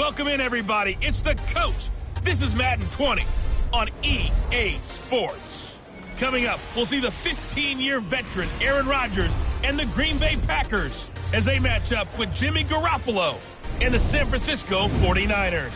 Welcome in, everybody. It's the coach. This is Madden 20 on EA Sports. Coming up, we'll see the 15-year veteran Aaron Rodgers and the Green Bay Packers as they match up with Jimmy Garoppolo and the San Francisco 49ers.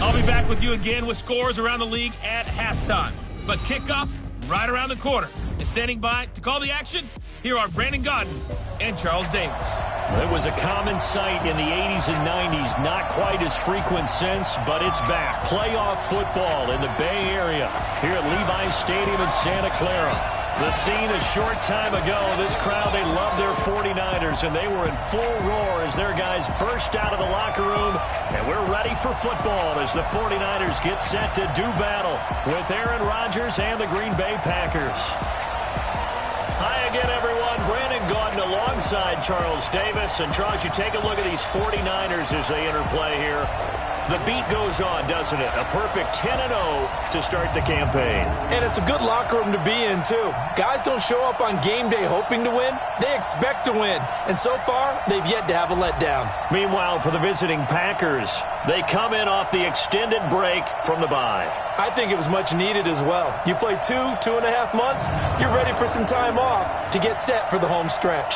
I'll be back with you again with scores around the league at halftime. But kickoff right around the corner. And standing by to call the action, here are Brandon Godden and Charles Davis. It was a common sight in the 80s and 90s, not quite as frequent since, but it's back. Playoff football in the Bay Area here at Levi's Stadium in Santa Clara. The scene a short time ago, this crowd, they loved their 49ers, and they were in full roar as their guys burst out of the locker room, and we're ready for football as the 49ers get set to do battle with Aaron Rodgers and the Green Bay Packers. Hi again, everyone. Brandon Gaudin alongside Charles Davis. And, Charles, you take a look at these 49ers as they interplay here. The beat goes on, doesn't it? A perfect 10-0 to start the campaign. And it's a good locker room to be in, too. Guys don't show up on game day hoping to win. They expect to win. And so far, they've yet to have a letdown. Meanwhile, for the visiting Packers, they come in off the extended break from the bye. I think it was much needed as well. You play 2.5 months, you're ready for some time off to get set for the home stretch.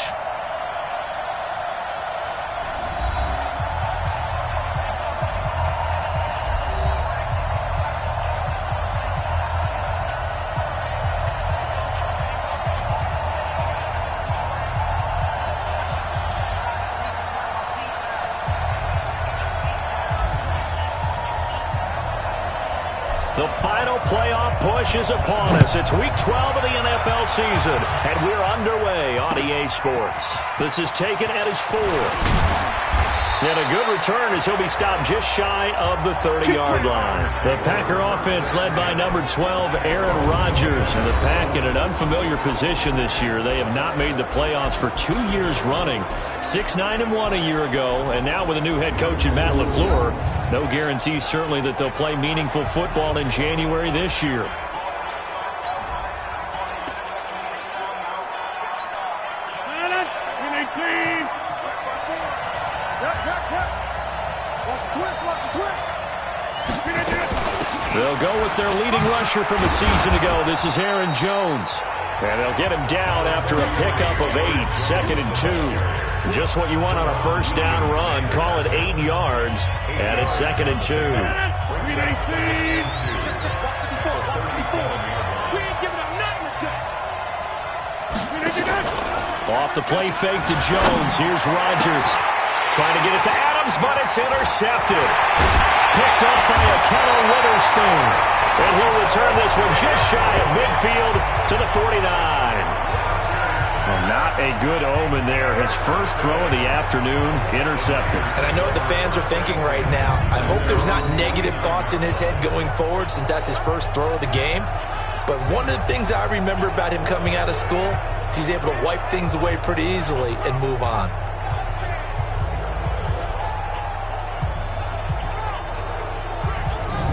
The final playoff push is upon us. It's Week 12 of the NFL season, and we're underway on EA Sports. This is taken at his 4. And a good return as he'll be stopped just shy of the 30-yard line. The Packer offense led by number 12, Aaron Rodgers. And the Pack in an unfamiliar position this year. They have not made the playoffs for 2 years running. 6-9-1 a year ago, and now with a new head coach in Matt LaFleur, no guarantee certainly that they'll play meaningful football in January this year. They'll go with their leading rusher from a season ago. This is Aaron Jones. And they'll get him down after a pickup of 8, 2nd and 2. Just what you want on a first down run. Call it 8 yards, and it's 2nd and 2. Off the play fake to Jones. Here's Rodgers. Trying to get it to Adams, but it's intercepted. Picked up by a Kenner Witherspoon. And he'll return this one just shy of midfield to the 49. Well, not a good omen there. His first throw of the afternoon intercepted. And I know what the fans are thinking right now. I hope there's not negative thoughts in his head going forward since that's his first throw of the game. But one of the things I remember about him coming out of school is he's able to wipe things away pretty easily and move on.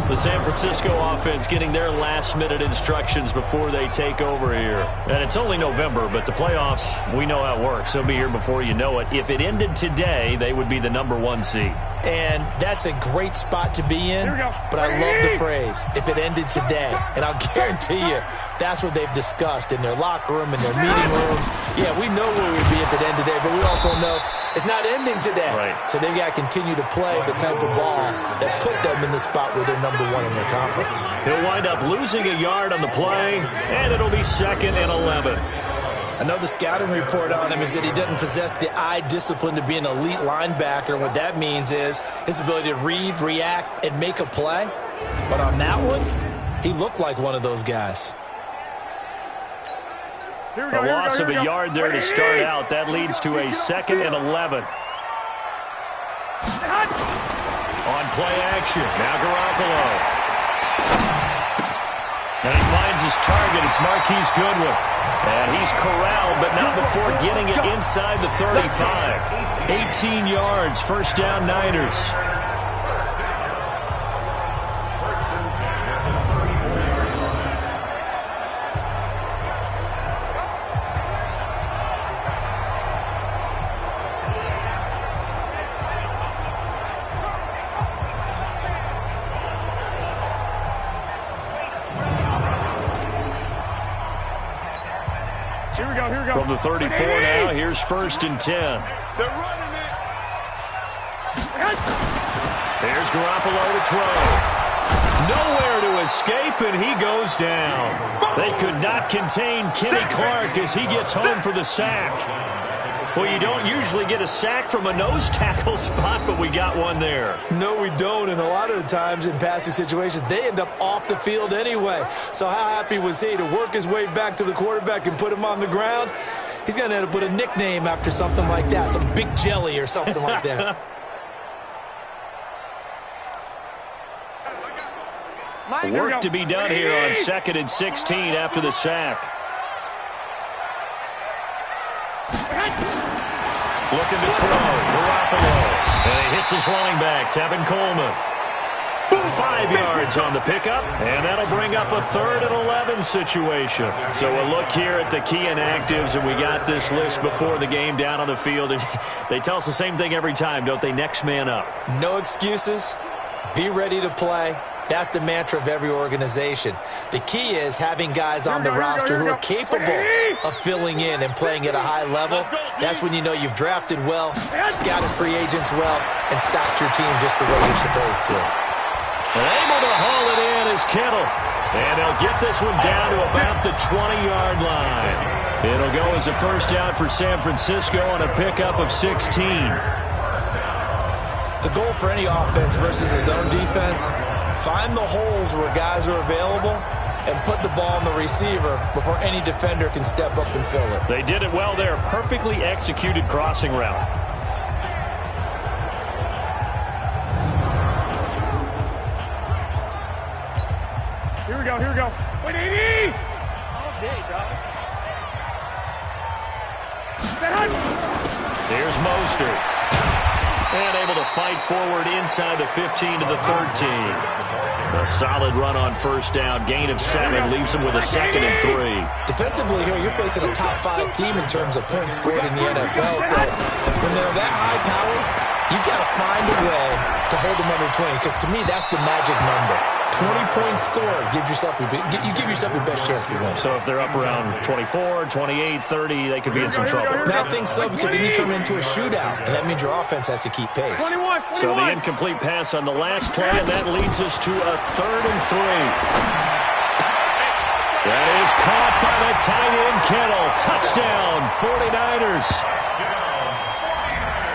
The San Francisco offense getting their last-minute instructions before they take over here. And it's only November, but the playoffs, we know how it works. They'll be here before you know it. If it ended today, they would be the number 1 seed. And that's a great spot to be in, but I love the phrase, if it ended today. And I'll guarantee you, that's what they've discussed in their locker room, in their meeting rooms. Yeah, we know where we'd be if it ended today, but we also know it's not ending today. Right. So they've got to continue to play the type of ball that put them in the spot where they're number 1 in their conference. He'll wind up losing a yard on the play, and it'll be 2nd and 11. Another scouting report on him is that he doesn't possess the eye discipline to be an elite linebacker. And what that means is his ability to read, react, and make a play. But on that one, he looked like one of those guys. A loss of a yard there to start out. That leads to a 2nd and 11. On play action. Now Garoppolo. And he finds his target. It's Marquise Goodwin. And he's corralled, but not before getting it inside the 35. 18 yards, first down Niners. From the 34 now, here's 1st and 10. They're running it. There's Garoppolo to throw. Nowhere to escape, and he goes down. They could not contain Kenny Clark as he gets home for the sack. Well, you don't usually get a sack from a nose tackle spot, but we got one there. No, we don't, and a lot of the times in passing situations, they end up off the field anyway. So how happy was he to work his way back to the quarterback and put him on the ground? He's going to end up with a nickname after something like that, some Big Jelly or something like that. Work to be done here on 2nd and 16 after the sack. Looking to throw, Garoppolo. And he hits his running back, Tevin Coleman. 5 yards on the pickup, and that'll bring up a 3rd and 11 situation. So a look here at the key inactives, and we got this list before the game down on the field. And they tell us the same thing every time, don't they? Next man up. No excuses. Be ready to play. That's the mantra of every organization. The key is having guys on the roster who are capable of filling in and playing at a high level. That's when you know you've drafted well, scouted free agents well, and stocked your team just the way you're supposed to. Able to haul it in is Kittle. And they'll get this one down to about the 20-yard line. It'll go as a 1st down for San Francisco on a pickup of 16. The goal for any offense versus his own defense, find the holes where guys are available and put the ball on the receiver before any defender can step up and fill it. They did it well there. Perfectly executed crossing route. Here we go. 180! All day, dog. Here's Mostert. And able to fight forward inside the 15 to the 13. A solid run on 1st down. Gain of 7 leaves them with a 2nd and 3. Defensively here, you're facing a top 5 team in terms of points scored in the NFL. So when they're that high-powered, you've got to find a way to hold them under 20. Because to me, that's the magic number. 20-point score gives yourself you give yourself your best chance to win. So if they're up around 24, 28, 30, they could be in some trouble. I think so, because then you turn into a shootout, and that means your offense has to keep pace. 21. So the incomplete pass on the last play, and that leads us to a 3rd and 3. That is caught by the tight end, Kittle. Touchdown, 49ers.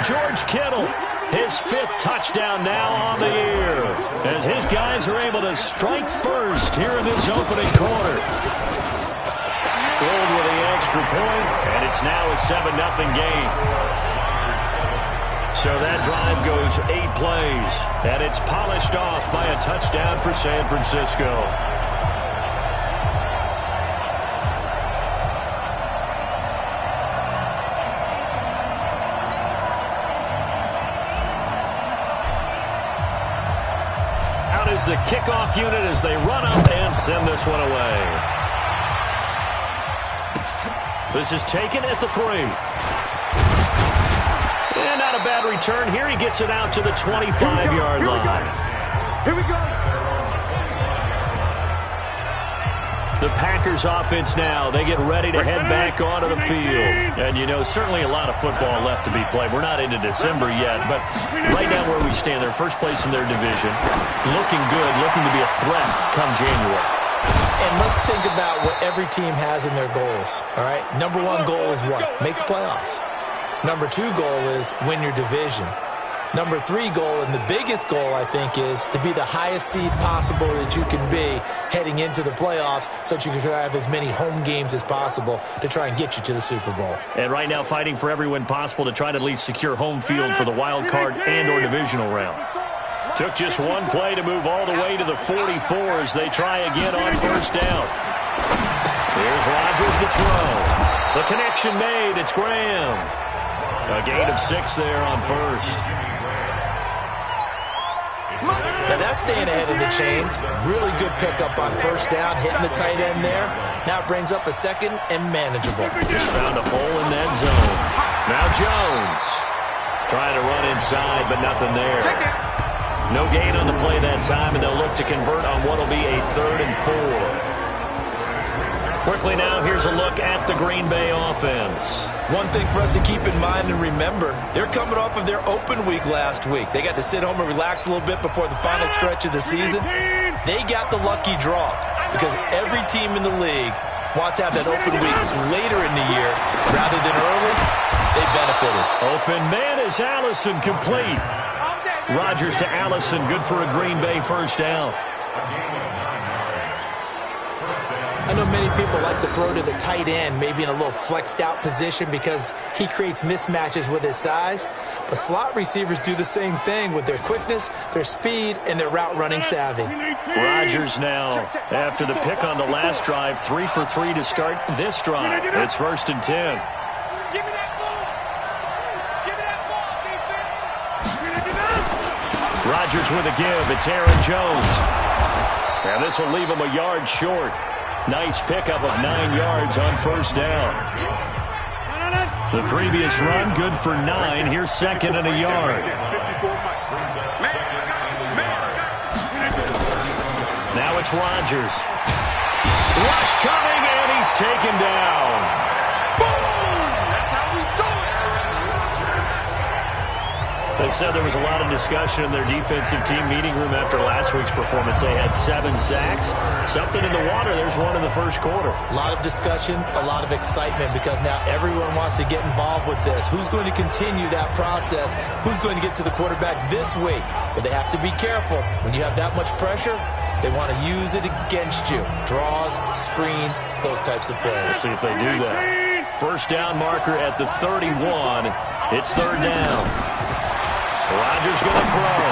George Kittle, his 5th touchdown now on the year, as his guys are able to strike first here in this opening quarter. Gold with the extra point, and it's now a 7-0 game. So that drive goes 8 plays, and it's polished off by a touchdown for San Francisco. Is the kickoff unit as they run up and send this one away. This is taken at the 3. And not a bad return here. He gets it out to the 25-yard line. Here we go. The Packers offense now, they get ready to head back onto the field. And, you know, certainly a lot of football left to be played. We're not into December yet, but right now where we stand, they're first place in their division. Looking good, looking to be a threat come January. And let's think about what every team has in their goals, all right? Number 1 goal is what? Make the playoffs. Number 2 goal is win your division. Number 3 goal, and the biggest goal, I think, is to be the highest seed possible that you can be heading into the playoffs so that you can try to have as many home games as possible to try and get you to the Super Bowl. And right now fighting for every win possible to try to at least secure home field for the wild card and or divisional round. Took just one play to move all the way to the 44 as they try again on 1st down. Here's Rodgers to throw. The connection made. It's Graham. A gain of 6 there on 1st. Now that's staying ahead of the chains. Really good pickup on 1st down, hitting the tight end there. Now it brings up a 2nd and manageable. Just found a hole in that zone. Now Jones trying to run inside, but nothing there. No gain on the play that time, and they'll look to convert on what will be a 3rd and 4. Quickly now, here's a look at the Green Bay offense. One thing for us to keep in mind and remember, they're coming off of their open week last week. They got to sit home and relax a little bit before the final stretch of the season. They got the lucky draw because every team in the league wants to have that open week later in the year rather than early. They benefited. Open man is Allison, complete. Rodgers to Allison, good for a Green Bay first down. I know many people like to throw to the tight end, maybe in a little flexed out position because he creates mismatches with his size. But slot receivers do the same thing with their quickness, their speed, and their route running savvy. Rodgers now, after the pick on the last drive, 3 for 3 to start this drive. It's 1st and 10. Rodgers with a give. It's Aaron Jones. And this will leave him a yard short. Nice pickup of 9 yards on first down. The previous run, good for 9. Here's 2nd and a yard. Now it's Rodgers. Rush coming, and he's taken down. They said there was a lot of discussion in their defensive team meeting room after last week's performance. They had 7 sacks. Something in the water. There's one in the first quarter. A lot of discussion, a lot of excitement because now everyone wants to get involved with this. Who's going to continue that process? Who's going to get to the quarterback this week? But they have to be careful. When you have that much pressure, they want to use it against you. Draws, screens, those types of plays. Let's see if they do that. First down marker at the 31. It's 3rd down. Rodgers going to throw.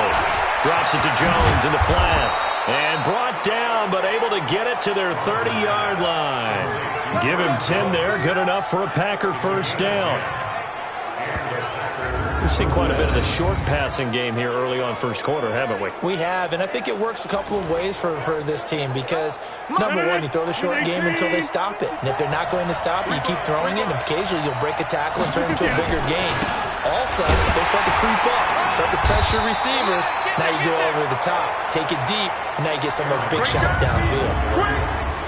Drops it to Jones in the flat. And brought down, but able to get it to their 30-yard line. Give him 10 there. Good enough for a Packer first down. We've seen quite a bit of the short passing game here early on first quarter, haven't we? We have, and I think it works a couple of ways for this team because, number one, you throw the short game until they stop it. And if they're not going to stop it, you keep throwing it, and occasionally you'll break a tackle and turn it into a bigger game. Also, they start to creep up, start to pressure receivers. Now you go over the top, take it deep, and now you get some of those big shots downfield.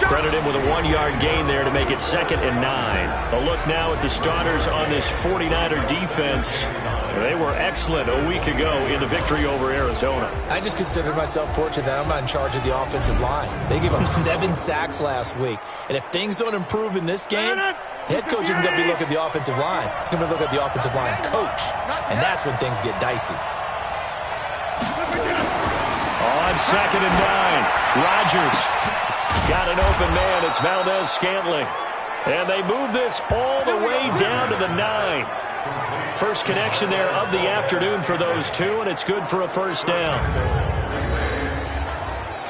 Credit him with a 1-yard gain there to make it 2nd and 9. A look now at the starters on this 49er defense. They were excellent a week ago in the victory over Arizona. I just consider myself fortunate that I'm not in charge of the offensive line. They gave up 7 sacks last week. And if things don't improve in this game, the head coach isn't going to be looking at the offensive line. He's going to look at the offensive line coach. And that's when things get dicey. On 2nd and 9, Rodgers got an open man. It's Valdez-Scantling. And they move this all the way down to the 9. First connection there of the afternoon for those two, and it's good for a first down.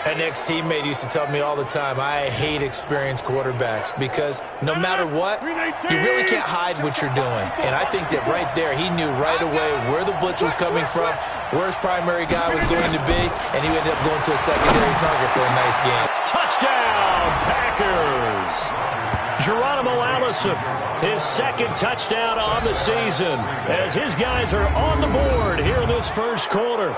An ex-teammate used to tell me all the time, I hate experienced quarterbacks because no matter what, you really can't hide what you're doing. And I think that right there, he knew right away where the blitz was coming from, where his primary guy was going to be, and he ended up going to a secondary target for a nice game. Touchdown, Packers! Geronimo Allison, his 2nd touchdown on the season as his guys are on the board here in this first quarter.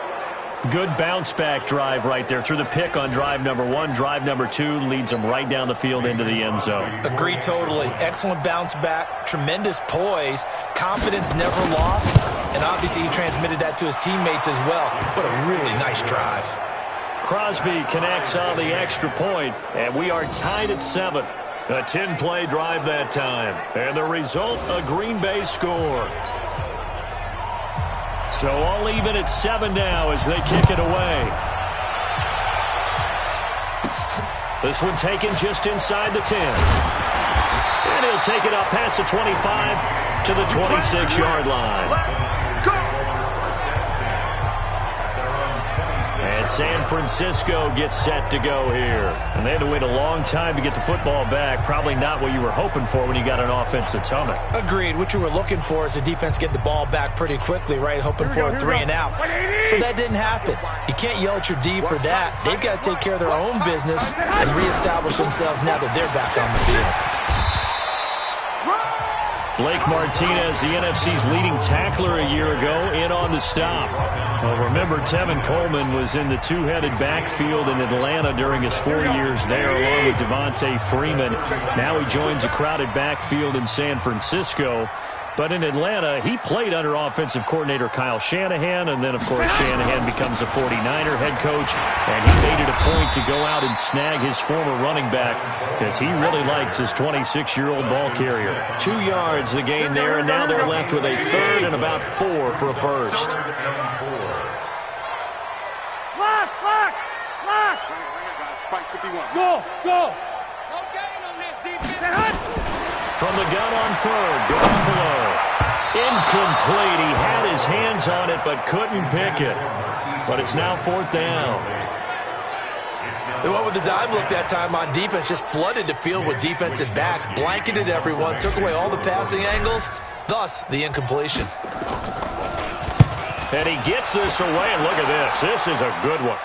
Good bounce-back drive right there through the pick on drive number 1. Drive number 2 leads them right down the field into the end zone. Agree totally. Excellent bounce-back, tremendous poise, confidence never lost, and obviously he transmitted that to his teammates as well. What a really nice drive. Crosby connects on the extra point, and we are tied at 7. A 10-play drive that time. And the result, a Green Bay score. So all even at 7 now as they kick it away. This one taken just inside the 10. And he'll take it up past the 25 to the 26-yard line. And San Francisco gets set to go here. And they had to wait a long time to get the football back. Probably not what you were hoping for when you got an offense that's humming. Agreed. What you were looking for is the defense get the ball back pretty quickly, right? Hoping for a 3 and out. So that didn't happen. You can't yell at your D for that. They've got to take care of their own business and reestablish themselves now that they're back on the field. Blake Martinez, the NFC's leading tackler a year ago, in on the stop. Well, remember, Tevin Coleman was in the two-headed backfield in Atlanta during his 4 years there, along with Devontae Freeman. Now he joins a crowded backfield in San Francisco. But in Atlanta, he played under offensive coordinator Kyle Shanahan, and then, of course, Shanahan becomes a 49er head coach, and he made it a point to go out and snag his former running back because he really likes his 26-year-old ball carrier. 2 yards the gain there, and now they're left with a third and about 4 for a first. Go! From the gun on third, Garoppolo. Incomplete. He had his hands on it but couldn't pick it. But it's now 4th down. They went with the dime look that time on defense, just flooded the field with defensive backs, blanketed everyone, took away all the passing angles, thus the incompletion. And he gets this away, and look at this. This is a good one.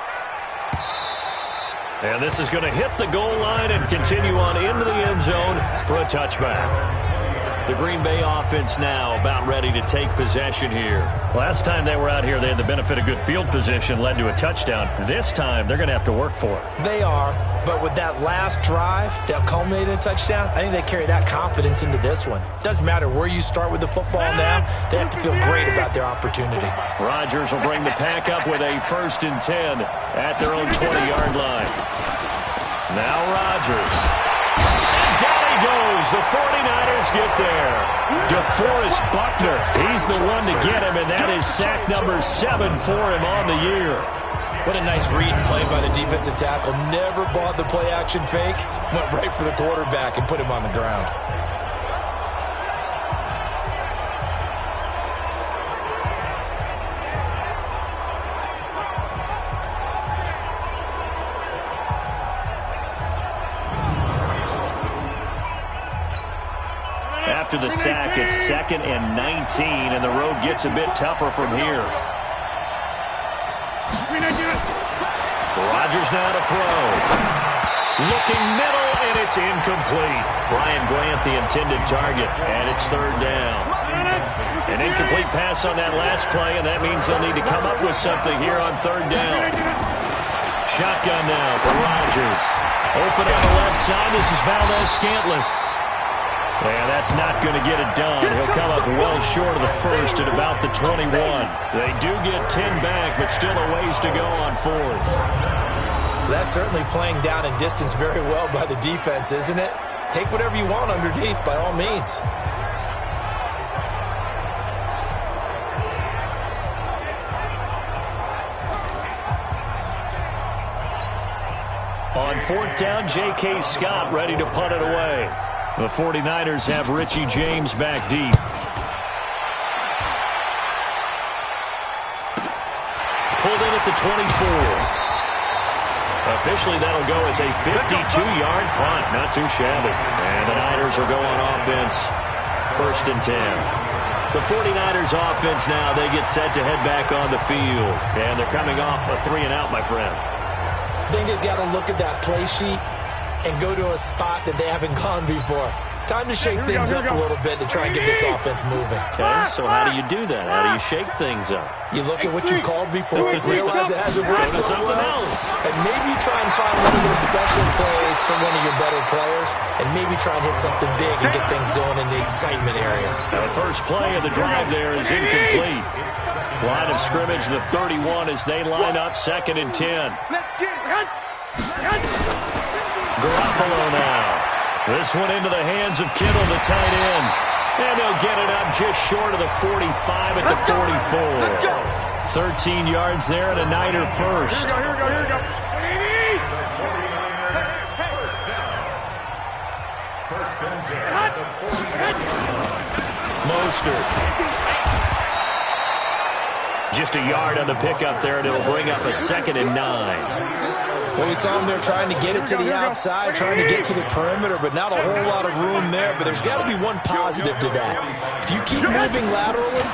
And this is going to hit the goal line and continue on into the end zone for a touchback. The Green Bay offense now about ready to take possession here. Last time they were out here, they had the benefit of good field position, led to a touchdown. This time, they're going to have to work for it. They are, but with that last drive that culminated in a touchdown, I think they carry that confidence into this one. Doesn't matter where you start with the football now, they have to feel great about their opportunity. Rodgers will bring the pack up with a 1st and 10 at their own 20-yard line. Now Rodgers. Down he goes. The 49ers get there. DeForest Buckner, he's the one to get him, and that is sack number 7 for him on the year. What a nice read and play by the defensive tackle. Never bought the play-action fake. Went right for the quarterback and put him on the ground. After the sack, it's 2nd and 19, and the road gets a bit tougher from here. Rodgers now to throw. Looking middle, and it's incomplete. Brian Grant, the intended target, and it's 3rd down. An incomplete pass on that last play, and that means they'll need to come up with something here on 3rd down. Shotgun now for Rodgers. Open on the left side. This is Valdez-Scantling. Yeah, that's not going to get it done. He'll come up well short of the first at about the 21. They do get 10 back, but still a ways to go on 4th. That's certainly playing down in distance very well by the defense, isn't it? Take whatever you want underneath, by all means. On 4th down, J.K. Scott ready to punt it away. The 49ers have Richie James back deep. Pulled in at the 24. Officially, that'll go as a 52-yard punt. Not too shabby. And the Niners will go on offense. 1st and 10. The 49ers offense now, they get set to head back on the field. And they're coming off a 3-and-out, my friend. I think they've got to look at that play sheet and go to a spot that they haven't gone before. Time to shake things up a little bit to try and get this offense moving. Okay, so how do you do that? How do you shake things up? You look at what you called before, realize it hasn't worked so something well, else. and maybe try and find one of those special plays from one of your better players, and maybe try and hit something big and get things going in the excitement area. Now, the first play of the drive there is incomplete. Line of scrimmage, the 31 as they line up 2nd and 10. Garoppolo now. This one into the hands of Kittle, the tight end. And they'll get it up just short of the 45 at the 44. 13 yards there and a Niner first. Here we go. Mostert. Just a yard on the pickup there, and it'll bring up a 2nd and 9. Well, we saw him there trying to get it to the outside, trying to get to the perimeter, but not a whole lot of room there. But there's got to be one positive to that. If you keep moving laterally,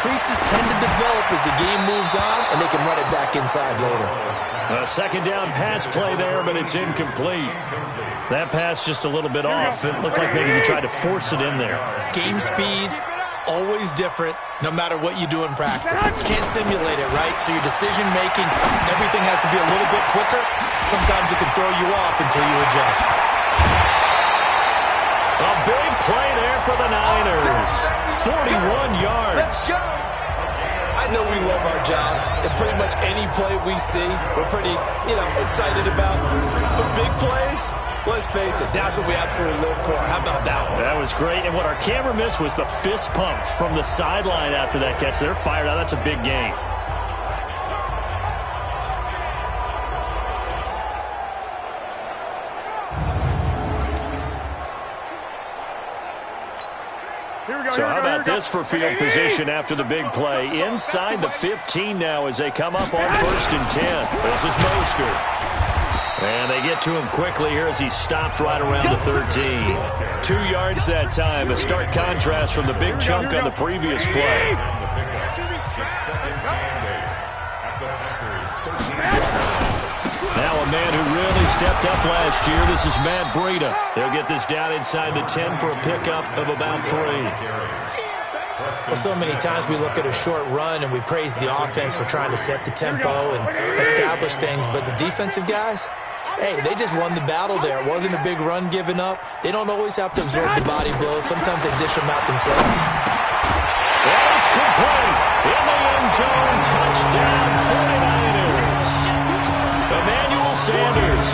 creases tend to develop as the game moves on, and they can run it back inside later. A second down pass play there, but it's incomplete. That pass just a little bit off. It looked like maybe he tried to force it in there. Game speed, always different, no matter what you do in practice. You can't simulate it, right? So your decision-making, everything has to be a little bit quicker. Sometimes it can throw you off until you adjust. A big play there for the Niners. 41 yards. Let's go. I know we love our jobs, and pretty much any play we see, we're pretty, excited about. But big plays, let's face it, that's what we absolutely live for. How about that one? That was great, and what our camera missed was the fist pump from the sideline after that catch. They're fired out. That's a big game. So how about this for field position after the big play? Inside the 15 now as they come up on 1st and 10. This is Mostert. And they get to him quickly here as he stopped right around the 13. 2 yards that time. A stark contrast from the big chunk on the previous play. Now a man who really stepped up last year. This is Matt Breida. They'll get this down inside the 10 for a pickup of about 3. Well, so many times we look at a short run and we praise the offense for trying to set the tempo and establish things, but the defensive guys, hey, they just won the battle there. It wasn't a big run given up. They don't always have to absorb the body blows. Sometimes they dish them out themselves. And it's complete. In the end zone, touchdown 49ers. Emmanuel Sanders,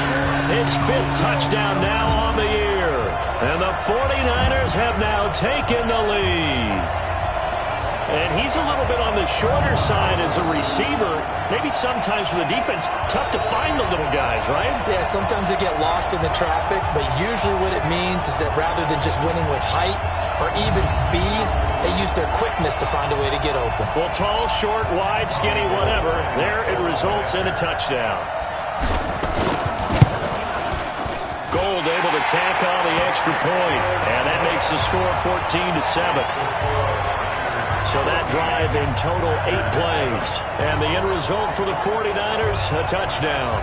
his 5th touchdown now on the year. And the 49ers have now taken the lead. And he's a little bit on the shorter side as a receiver. Maybe sometimes for the defense, tough to find the little guys, right? Yeah, sometimes they get lost in the traffic, but usually what it means is that rather than just winning with height or even speed, they use their quickness to find a way to get open. Well, tall, short, wide, skinny, whatever, there it results in a touchdown. Gold able to tack on the extra point, and that makes the score 14-7. So that drive in total 8 plays. And the end result for the 49ers, a touchdown.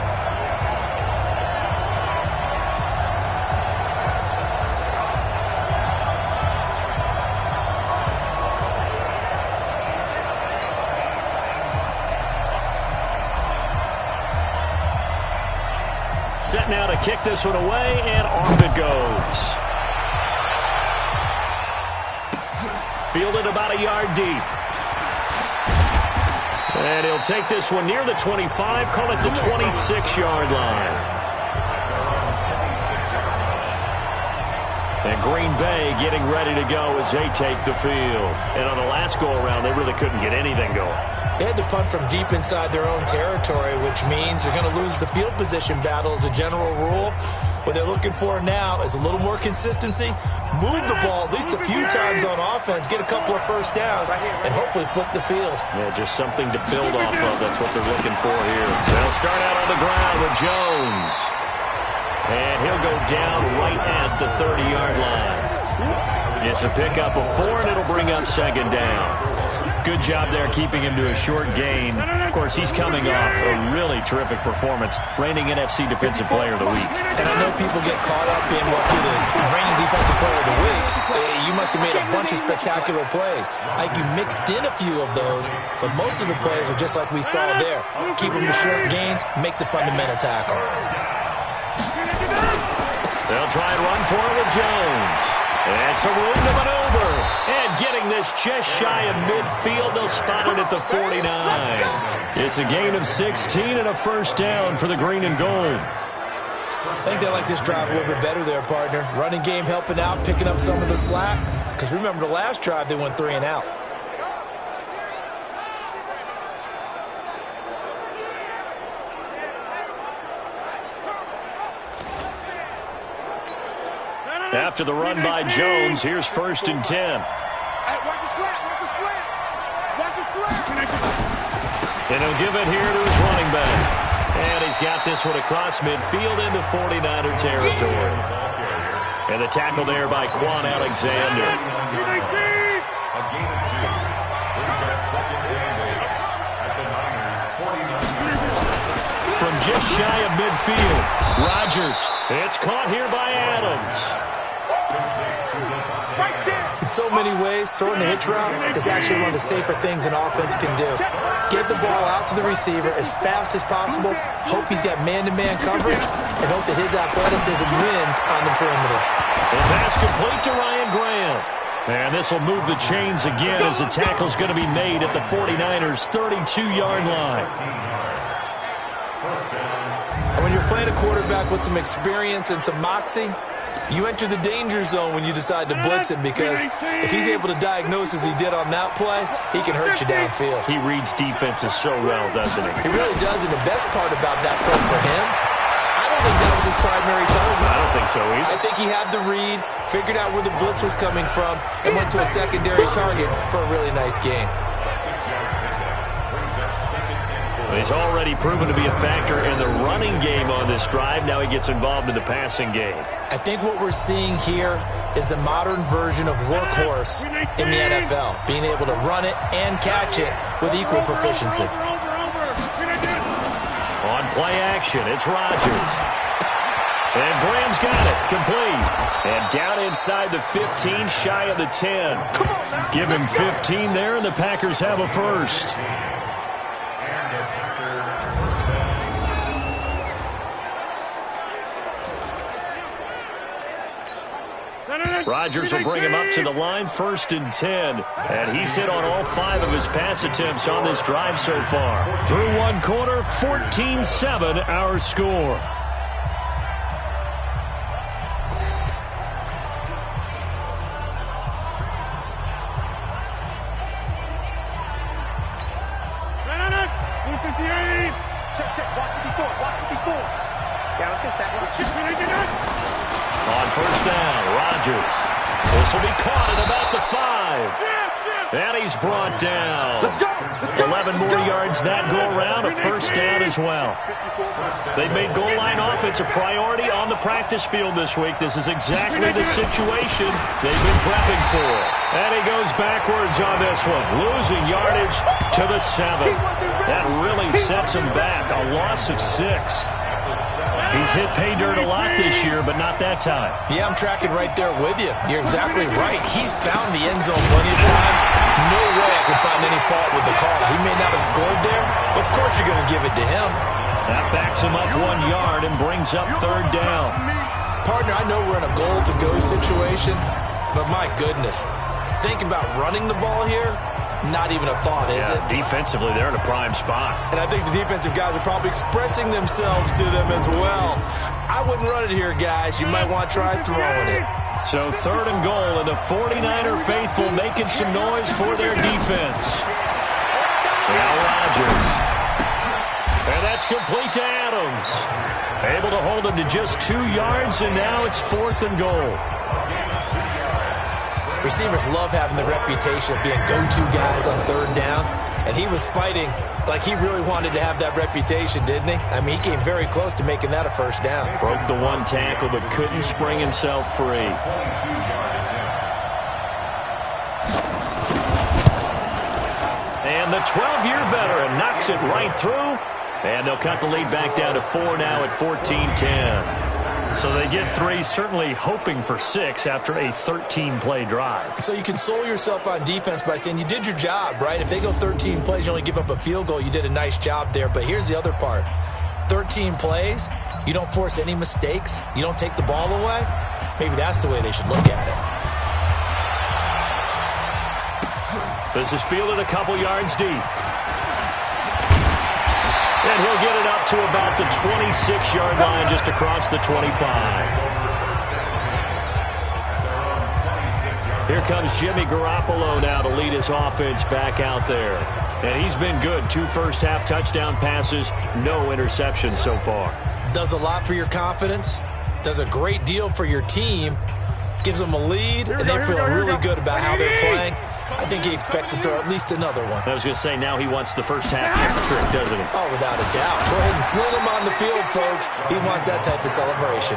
Set now to kick this one away, and off it goes. Fielded about a yard deep. And he'll take this one near the 25, call it the 26-yard line. And Green Bay getting ready to go as they take the field. And on the last go-around, they really couldn't get anything going. They had to punt from deep inside their own territory, which means they're going to lose the field position battle as a general rule. What they're looking for now is a little more consistency, move the ball at least a few times on offense, get a couple of first downs, and hopefully flip the field. Yeah, just something to build off of. That's what they're looking for here. They'll start out on the ground with Jones. And he'll go down right at the 30-yard line. It's a pickup of 4, and it'll bring up 2nd down. Good job there keeping him to a short gain. Of course, he's coming off a really terrific performance, reigning NFC Defensive Player of the Week. And I know people get caught up in what you're the reigning Defensive Player of the Week. You must have made a bunch of spectacular plays. Like you mixed in a few of those, but most of the plays are just like we saw there. Keep them to short gains, make the fundamental tackle. They'll try and run for it with Jones. And some room to maneuver. And getting this just shy of midfield, they'll spot it at the 49. It's a gain of 16 and a first down for the green and gold. I think they like this drive a little bit better there, partner. Running game helping out, picking up some of the slack. Because remember, the last drive, they went 3 and out. After the run by Jones, here's 1st and 10. Hey, watch the slant, watch the slant. Watch the slant. And he'll give it here to his running back. And he's got this one across midfield into 49er territory. And the tackle there by Quan Alexander. From just shy of midfield. Rodgers. It's caught here by Adams. In so many ways, throwing the hitch route is actually one of the safer things an offense can do. Get the ball out to the receiver as fast as possible, hope he's got man-to-man coverage, and hope that his athleticism wins on the perimeter. The pass complete to Ryan Graham. And this will move the chains again as the tackle's going to be made at the 49ers' 32-yard line. And when you're playing a quarterback with some experience and some moxie, you enter the danger zone when you decide to blitz him, because if he's able to diagnose as he did on that play, he can hurt you downfield. He reads defenses so well, doesn't he? He really does, and the best part about that play for him, I don't think that was his primary target. I don't think so either. I think he had the read, figured out where the blitz was coming from, and went to a secondary target for a really nice game. He's already proven to be a factor in the running game on this drive. Now he gets involved in the passing game. I think what we're seeing here is the modern version of workhorse in the NFL, being able to run it and catch it with equal proficiency. On play action, it's Rodgers. And Graham's got it, complete. And down inside the 15, shy of the 10. Give him 15 there, and the Packers have a first. Rodgers will bring him up to the line, 1st and 10. And he's hit on all 5 of his pass attempts on this drive so far. Through one quarter, 14-7 our score. On first down, Rodgers. This will be caught at about the 5. And he's brought down. 11 more yards that go around, a first down as well. They've made goal line offense a priority on the practice field this week. This is exactly the situation they've been prepping for. And he goes backwards on this one, losing yardage to the 7. That really sets him back, a loss of 6. He's hit pay dirt a lot this year, but not that time. Yeah, I'm tracking right there with you. You're exactly right. He's found the end zone plenty of times. No way I can find any fault with the call. He may not have scored there. Of course you're going to give it to him. That backs him up 1 yard and brings up 3rd down. Partner, I know we're in a goal-to-go situation, but my goodness, think about running the ball here. Not even a thought, is it? Defensively, they're in a prime spot. And I think the defensive guys are probably expressing themselves to them as well. I wouldn't run it here, guys. You might want to try throwing it. So 3rd and goal, and the 49er faithful making some noise for their defense. Now Rodgers. And that's complete to Adams. Able to hold him to just 2 yards, and now it's 4th and goal. Receivers love having the reputation of being go-to guys on 3rd down, and he was fighting like he really wanted to have that reputation, didn't he? I mean, he came very close to making that a first down. Broke the 1 tackle, but couldn't spring himself free. And the 12-year veteran knocks it right through, and they'll cut the lead back down to 4 now at 14-10. So they get 3, certainly hoping for 6 after a 13-play drive. So you console yourself on defense by saying you did your job, right? If they go 13 plays, you only give up a field goal, you did a nice job there. But here's the other part. 13 plays, you don't force any mistakes, you don't take the ball away. Maybe that's the way they should look at it. This is fielded a couple yards deep. And he'll get it up to about the 26-yard line, just across the 25. Here comes Jimmy Garoppolo now to lead his offense back out there. And he's been good. 2 first-half touchdown passes, no interceptions so far. Does a lot for your confidence, does a great deal for your team, gives them a lead, and they feel really good about how they're playing. I think he expects to throw at least another one. I was going to say, now he wants the first half trick, doesn't he? Oh, without a doubt. Go ahead and fling him on the field, folks. He wants that type of celebration.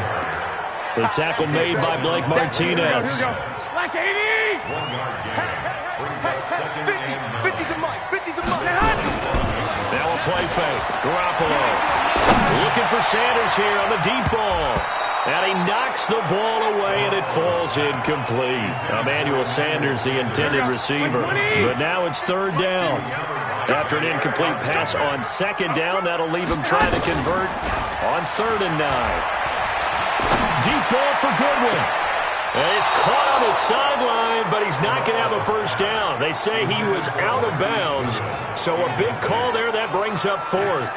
The tackle made by Blake Martinez. Black 80! 1 yard gain. Brings up 2nd and 9. 50 to Mike. 50 to Mike. Now a play fake. Garoppolo looking for Sanders here on the deep ball. And he knocks the ball away, and it falls incomplete. Emmanuel Sanders, the intended receiver. But now it's third down. After an incomplete pass on second down, that'll leave him trying to convert on 3rd and 9. Deep ball for Goodwin. And he's caught on the sideline, but he's not going to have a first down. They say he was out of bounds, so a big call there. That brings up 4th.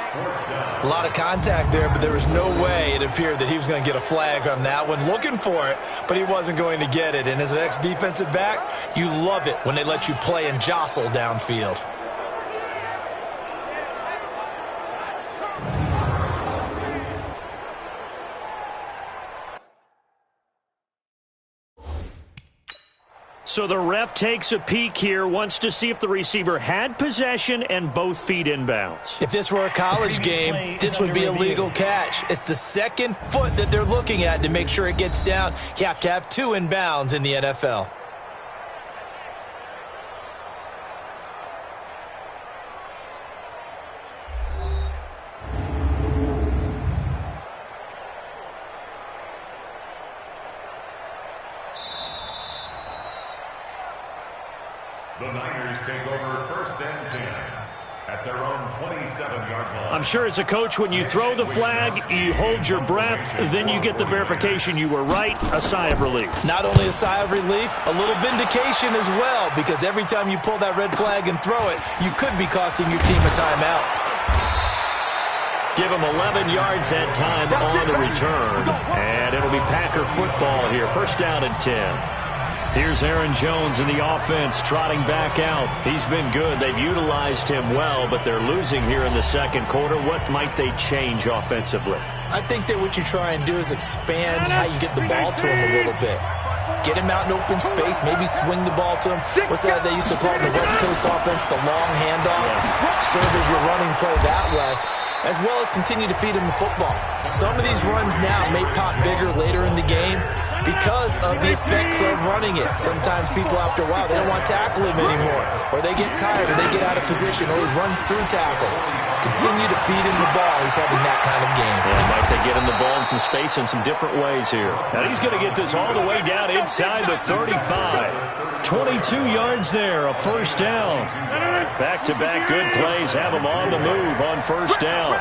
A lot of contact there, but there was no way it appeared that he was going to get a flag on that one. Looking for it, but he wasn't going to get it. And as an ex-defensive back, you love it when they let you play and jostle downfield. So the ref takes a peek here, wants to see if the receiver had possession and both feet inbounds. If this were a college game, this would be a legal catch. It's the second foot that they're looking at to make sure it gets down. You have to have 2 inbounds in the NFL. The Niners take over 1st and 10 at their own 27-yard line. I'm sure as a coach, when you throw the flag, you hold your breath, then you get the verification you were right, a sigh of relief. Not only a sigh of relief, a little vindication as well, because every time you pull that red flag and throw it, you could be costing your team a timeout. Give him 11 yards that time on the return, and it'll be Packer football here, 1st down and 10. Here's Aaron Jones in the offense, trotting back out. He's been good. They've utilized him well, but they're losing here in the second quarter. What might they change offensively? I think that what you try and do is expand how you get the ball to him a little bit. Get him out in open space, maybe swing the ball to him. What's that they used to call it in the West Coast offense, the long handoff? Serve as your running play that way, as well as continue to feed him the football. Some of these runs now may pop bigger later in the game because of the effects of running it. Sometimes people, after a while, they don't want to tackle him anymore, or they get tired, or they get out of position, or he runs through tackles. Continue to feed him the ball. He's having that kind of game. Yeah, might they get him the ball in some space in some different ways here. Now he's going to get this all the way down inside the 35. 22 yards there, a 1st down. Back-to-back good plays have him on the move on 1st down.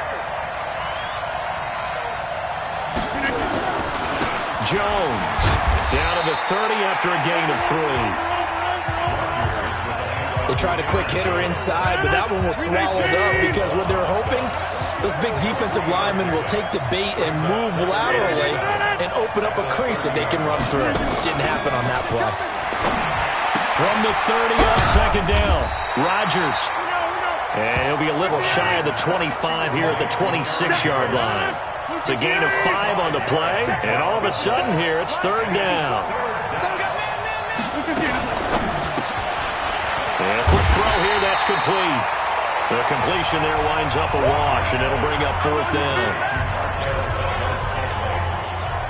Jones down to the 30 after a gain of 3. They tried a quick hitter inside, but that one was swallowed up because what they're hoping, those big defensive linemen will take the bait and move laterally and open up a crease that they can run through. Didn't happen on that play. From the 30 on 2nd down, Rodgers. And he'll be a little shy of the 25 here at the 26-yard line. It's a gain of 5 on the play, and all of a sudden here, it's 3rd down. And a quick throw here, that's complete. The completion there winds up a wash, and it'll bring up 4th down.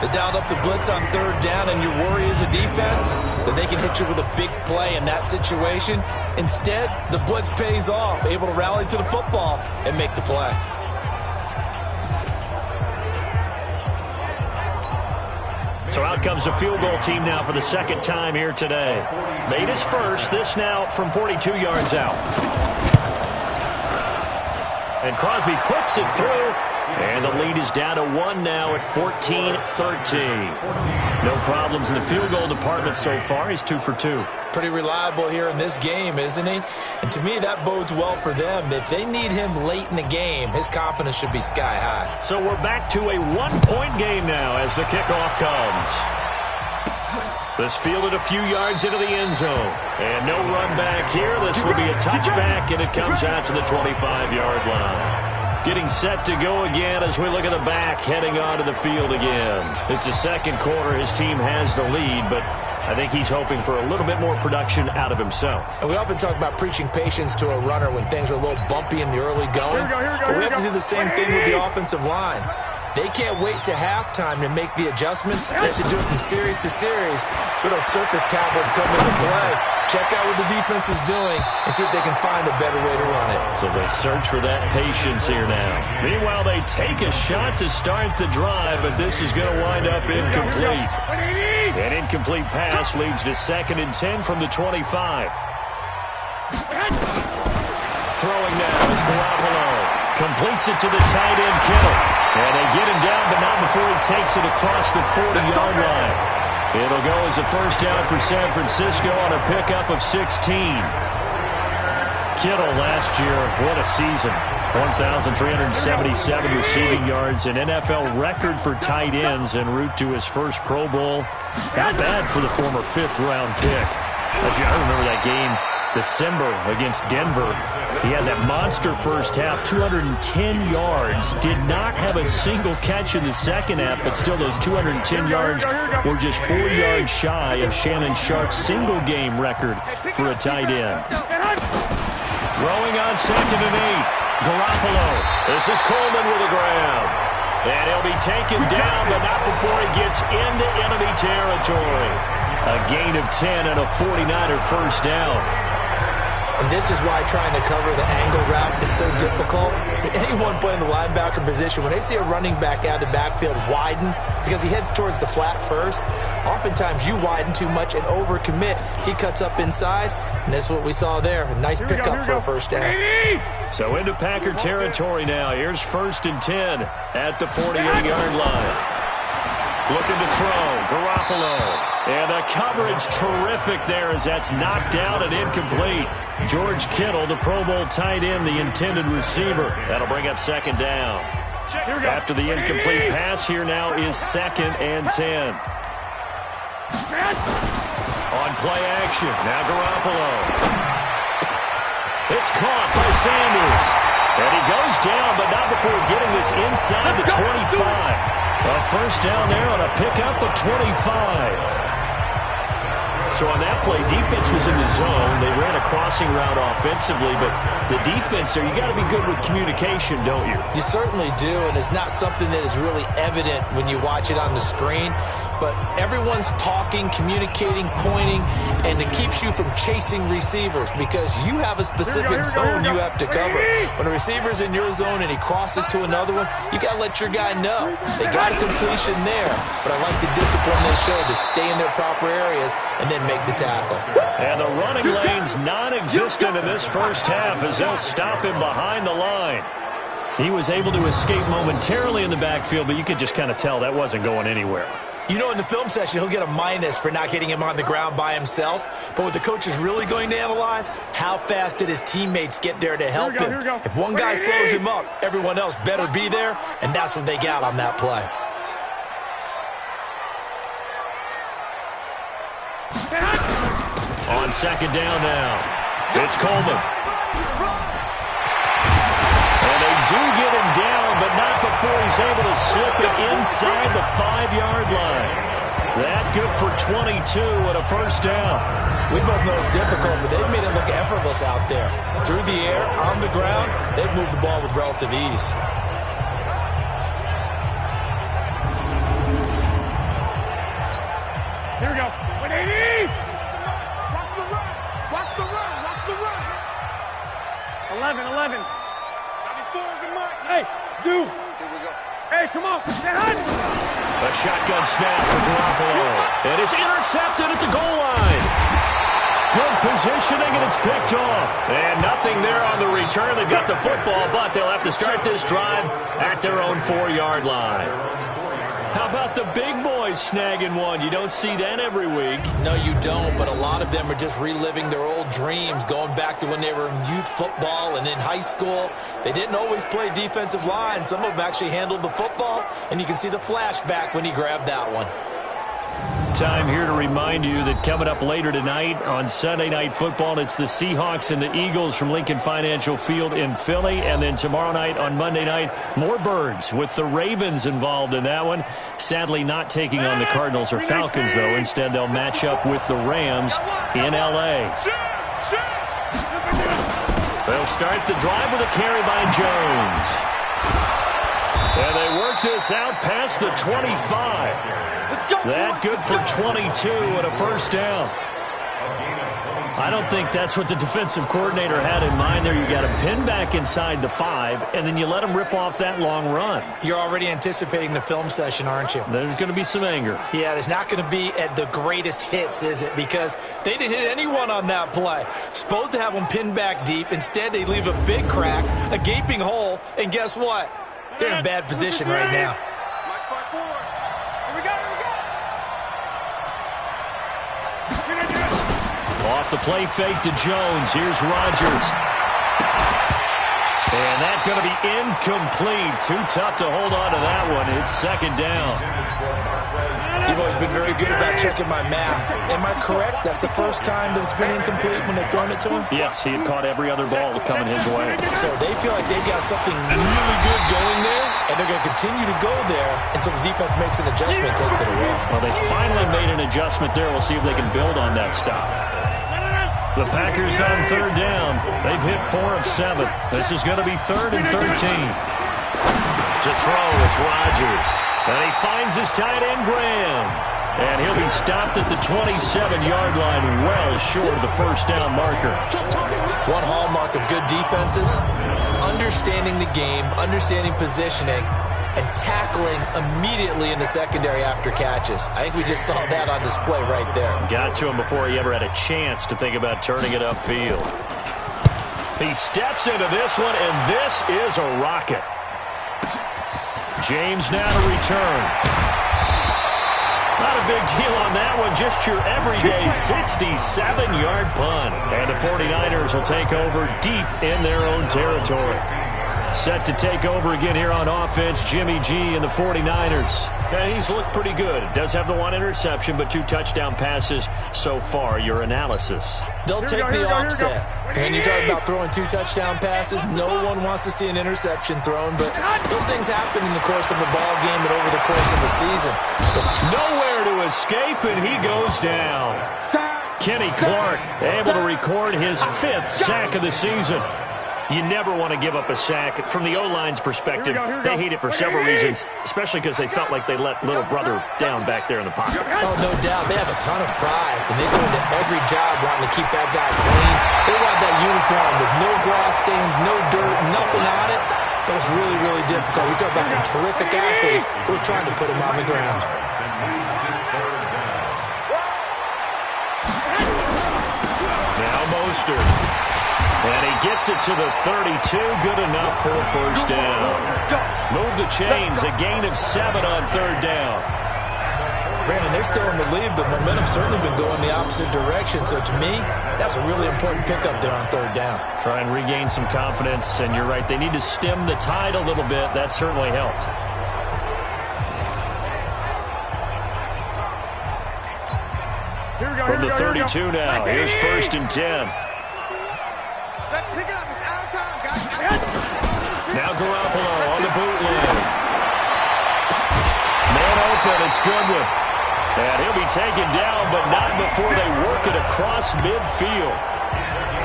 They dialed up the blitz on 3rd down, and your worry as a defense that they can hit you with a big play in that situation. Instead, the blitz pays off, able to rally to the football and make the play. So out comes a field goal team now for the 2nd time here today. Made his first, this now from 42 yards out. And Crosby puts it through. And the lead is down to 1 now at 14-13. No problems in the field goal department so far. He's 2 for 2. Pretty reliable here in this game, isn't he? And to me, that bodes well for them. If they need him late in the game, his confidence should be sky high. So we're back to a 1-point game now as the kickoff comes. This fielded a few yards into the end zone. And no run back here. This will be a touchback, and it comes out to the 25-yard line. Getting set to go again as we look at the back, heading onto the field again. It's the second quarter. His team has the lead, but I think he's hoping for a little bit more production out of himself. And we often talk about preaching patience to a runner when things are a little bumpy in the early going. But we have to do the same thing with the offensive line. They can't wait to halftime to make the adjustments. They have to do it from series to series. So those surface tablets come into play. Check out what the defense is doing and see if they can find a better way to run it. So they search for that patience here now. Meanwhile, they take a shot to start the drive, but this is going to wind up incomplete. An incomplete pass leads to 2nd and 10 from the 25. Throwing now is Garoppolo. Completes it to the tight end, Kittle. And they get him down, but not before he takes it across the 40-yard line. It'll go as a first down for San Francisco on a pickup of 16. Kittle last year, what a season. 1,377 receiving yards, an NFL record for tight ends en route to his first Pro Bowl. Not bad for the former 5th-round pick. I remember that game, December against Denver. He had that monster first half, 210 yards. Did not have a single catch in the second half, but still those 210 yards were just 4 yards shy of Shannon Sharp's single-game record for a tight end. Throwing on 2nd and 8. Garoppolo. This is Coleman with the ground. And he'll be taken down, but not before he gets into enemy territory. A gain of 10 and a 49er first down. And this is why trying to cover the angle route is so difficult. Anyone playing the linebacker position, when they see a running back out of the backfield widen, because he heads towards the flat first, oftentimes you widen too much and overcommit. He cuts up inside, and that's what we saw there. A nice pickup for a first down. So into Packer territory now. Here's 1st and 10 at the 48-yard line. Looking to throw. Garoppolo. And the coverage terrific there as that's knocked down and incomplete. George Kittle, the Pro Bowl tight end, the intended receiver. That'll bring up 2nd down. After the incomplete pass, here now is 2nd and 10. On play action, now Garoppolo. It's caught by Sanders. And he goes down, but not before getting this inside the 25. A first down there on a pickup of 25. So on that play, defense was in the zone. They ran a crossing route offensively, but the defense there, you got to be good with communication, don't you? You certainly do, and it's not something that is really evident when you watch it on the screen. But everyone's talking, communicating, pointing, and it keeps you from chasing receivers because you have a specific zone you have to cover. When a receiver's in your zone and he crosses to another one, you got to let your guy know. They got a completion there, but I like the discipline they showed to stay in their proper areas and then make the tackle. And the running lane's non-existent in this first half as they'll stop him behind the line. He was able to escape momentarily in the backfield, but you could just kind of tell that wasn't going anywhere. You know, in the film session, he'll get a minus for not getting him on the ground by himself. But what the coach is really going to analyze, how fast did his teammates get there to help him? If one guy slows him up, everyone else better be there, and that's what they got on that play. On 2nd down now, it's Coleman. And they do get him down, but not before he's able to slip it inside the 5-yard line. That good for 22 and a first down. We both know it's difficult, but they've made it look effortless out there. Through the air, on the ground, they've moved the ball with relative ease. Here we go. 180! Watch the run! Watch the run! Watch the run! 11. 94 is the mark. Hey, Zoo! Here we go. Hey, come on. A shotgun snap for Garoppolo. And it's intercepted at the goal line. Good positioning, and it's picked off. And nothing there on the return. They've got the football, but they'll have to start this drive at their own 4-yard line. How about the big boys snagging one? You don't see that every week. No, you don't, but a lot of them are just reliving their old dreams, going back to when they were in youth football and in high school. They didn't always play defensive line. Some of them actually handled the football, and you can see the flashback when he grabbed that one. Time here to remind you that coming up later tonight on Sunday Night Football, it's the Seahawks and the Eagles from Lincoln Financial Field in Philly. And then tomorrow night on Monday night, more Birds with the Ravens involved in that one. Sadly not taking on the Cardinals or Falcons, though. Instead, they'll match up with the Rams in L.A. They'll start the drive with a carry by Jones. And they work this out past the 25. That good for 22 and a first down. I don't think that's what the defensive coordinator had in mind there. You got him pinned back inside the 5, and then you let him rip off that long run. You're already anticipating the film session, aren't you? There's going to be some anger. Yeah, there's not going to be at the greatest hits, is it? Because they didn't hit anyone on that play. Supposed to have them pinned back deep. Instead, they leave a big crack, a gaping hole, and guess what? They're in bad position right now. Off the play fake to Jones. Here's Rodgers. And that's going to be incomplete. Too tough to hold on to that one. It's second down. You've always been very good about checking my math. Am I correct? That's the first time that it's been incomplete when they've thrown it to him? Yes, he had caught every other ball coming his way. So they feel like they've got something really good going there, and they're going to continue to go there until the defense makes an adjustment and takes it away. Well, they finally made an adjustment there. We'll see if they can build on that stop. The Packers on third down. They've hit 4 of 7. This is going to be 3rd and 13. To throw, it's Rodgers. And he finds his tight end, Graham. And he'll be stopped at the 27-yard line, well short of the first down marker. One hallmark of good defenses is understanding the game, understanding positioning, and tackling immediately in the secondary after catches. I think we just saw that on display right there. Got to him before he ever had a chance to think about turning it upfield. He steps into this one, and this is a rocket. James now to return. Not a big deal on that one, just your everyday 67-yard punt. And the 49ers will take over deep in their own territory. Set to take over again here on offense, Jimmy G and the 49ers. And he's looked pretty good. Does have the 1 interception, but 2 touchdown passes so far. Your analysis. They'll take the offset. And you talk about throwing 2 touchdown passes. No one wants to see an interception thrown, but those things happen in the course of a ball game and over the course of the season. Nowhere to escape, and he goes down. Kenny Clark able to record his 5th sack of the season. You never want to give up a sack. From the O-line's perspective, they hate it for several reasons, especially because they felt like they let little brother down back there in the pocket. Oh, no doubt. They have a ton of pride, and they go into every job wanting to keep that guy clean. They want that uniform with no grass stains, no dirt, nothing on it. That was really, really difficult. We talk about some terrific athletes who are trying to put him on the ground. Now Mostert. And he gets it to the 32. Good enough for a first down. Move the chains. A gain of 7 on third down. Brandon, they're still in the lead, but momentum's certainly been going the opposite direction. So to me, that's a really important pickup there on third down. Try and regain some confidence. And you're right, they need to stem the tide a little bit. That certainly helped. From the 32 now. Here's 1st and 10. Let's pick it up. It's our time, guys. Now Garoppolo on the bootleg. Man open, it's Goodwin. And he'll be taken down, but not before they work it across midfield.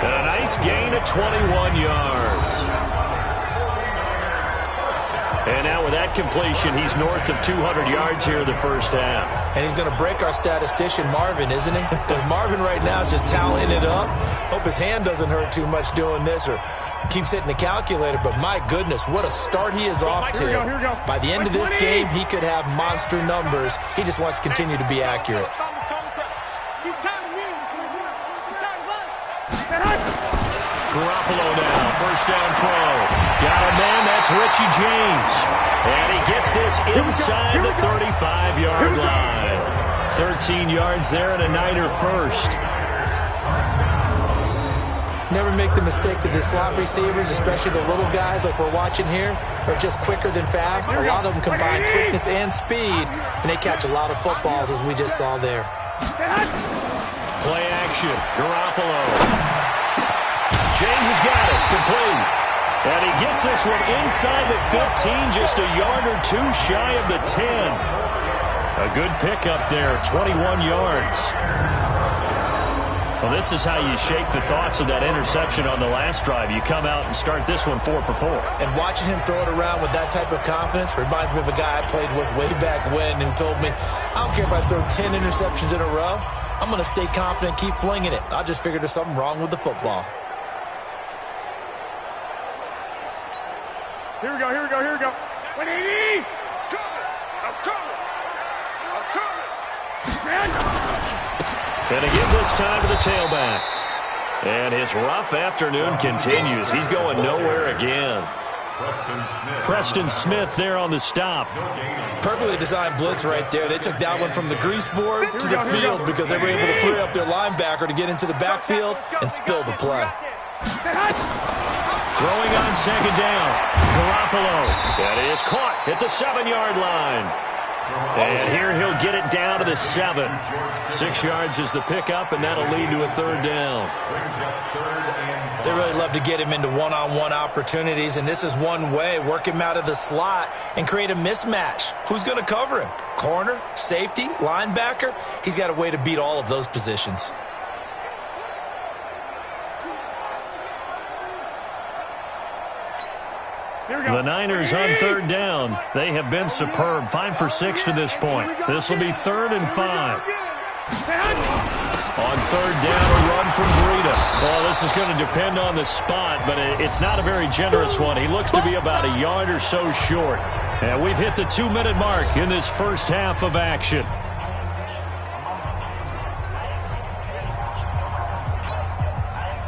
And a nice gain of 21 yards. And now with that completion, he's north of 200 yards here in the first half. And he's going to break our statistician, Marvin, isn't he? Because Marvin right now is just tallying it up. Hope his hand doesn't hurt too much doing this or keeps hitting the calculator. But my goodness, what a start he is off to. Here we go. By the end of this game, he could have monster numbers. He just wants to continue to be accurate. He's tired of me. He's tired of us. Garoppolo now, first down throw. Got a man, that's Richie James. And he gets this inside the 35-yard line. 13 yards there and a Niner first. Never make the mistake that the slot receivers, especially the little guys like we're watching here, are just quicker than fast. A lot of them combine quickness and speed, and they catch a lot of footballs, as we just saw there. Play action, Garoppolo. James has got it, complete. And he gets this one inside the 15, just a yard or 2 shy of the 10. A good pickup there, 21 yards. Well, this is how you shake the thoughts of that interception on the last drive. You come out and start this one 4 for 4. And watching him throw it around with that type of confidence reminds me of a guy I played with way back when who told me, I don't care if I throw 10 interceptions in a row. I'm going to stay confident and keep flinging it. I just figured there's something wrong with the football. Here we go, here we go, here we go. 180! I'm coming! And again this time to the tailback. And his rough afternoon continues. He's going nowhere again. Preston Smith there on the stop. Perfectly designed blitz right there. They took that one from the grease board to the field because they were able to free up their linebacker to get into the backfield and spill the play. Throwing on second down. Garoppolo. That is caught at the 7-yard line. And here he'll get it down to the 7. 6 yards is the pickup, and that'll lead to a third down. They really love to get him into one-on-one opportunities, and this is one way. Work him out of the slot and create a mismatch. Who's going to cover him? Corner, safety, linebacker? He's got a way to beat all of those positions. The Niners on third down. They have been superb. 5 for 6 to this point. This will be 3rd and 5. On third down, a run from Breida. Well, this is going to depend on the spot, but it's not a very generous one. He looks to be about a yard or so short. And we've hit the 2-minute mark in this first half of action.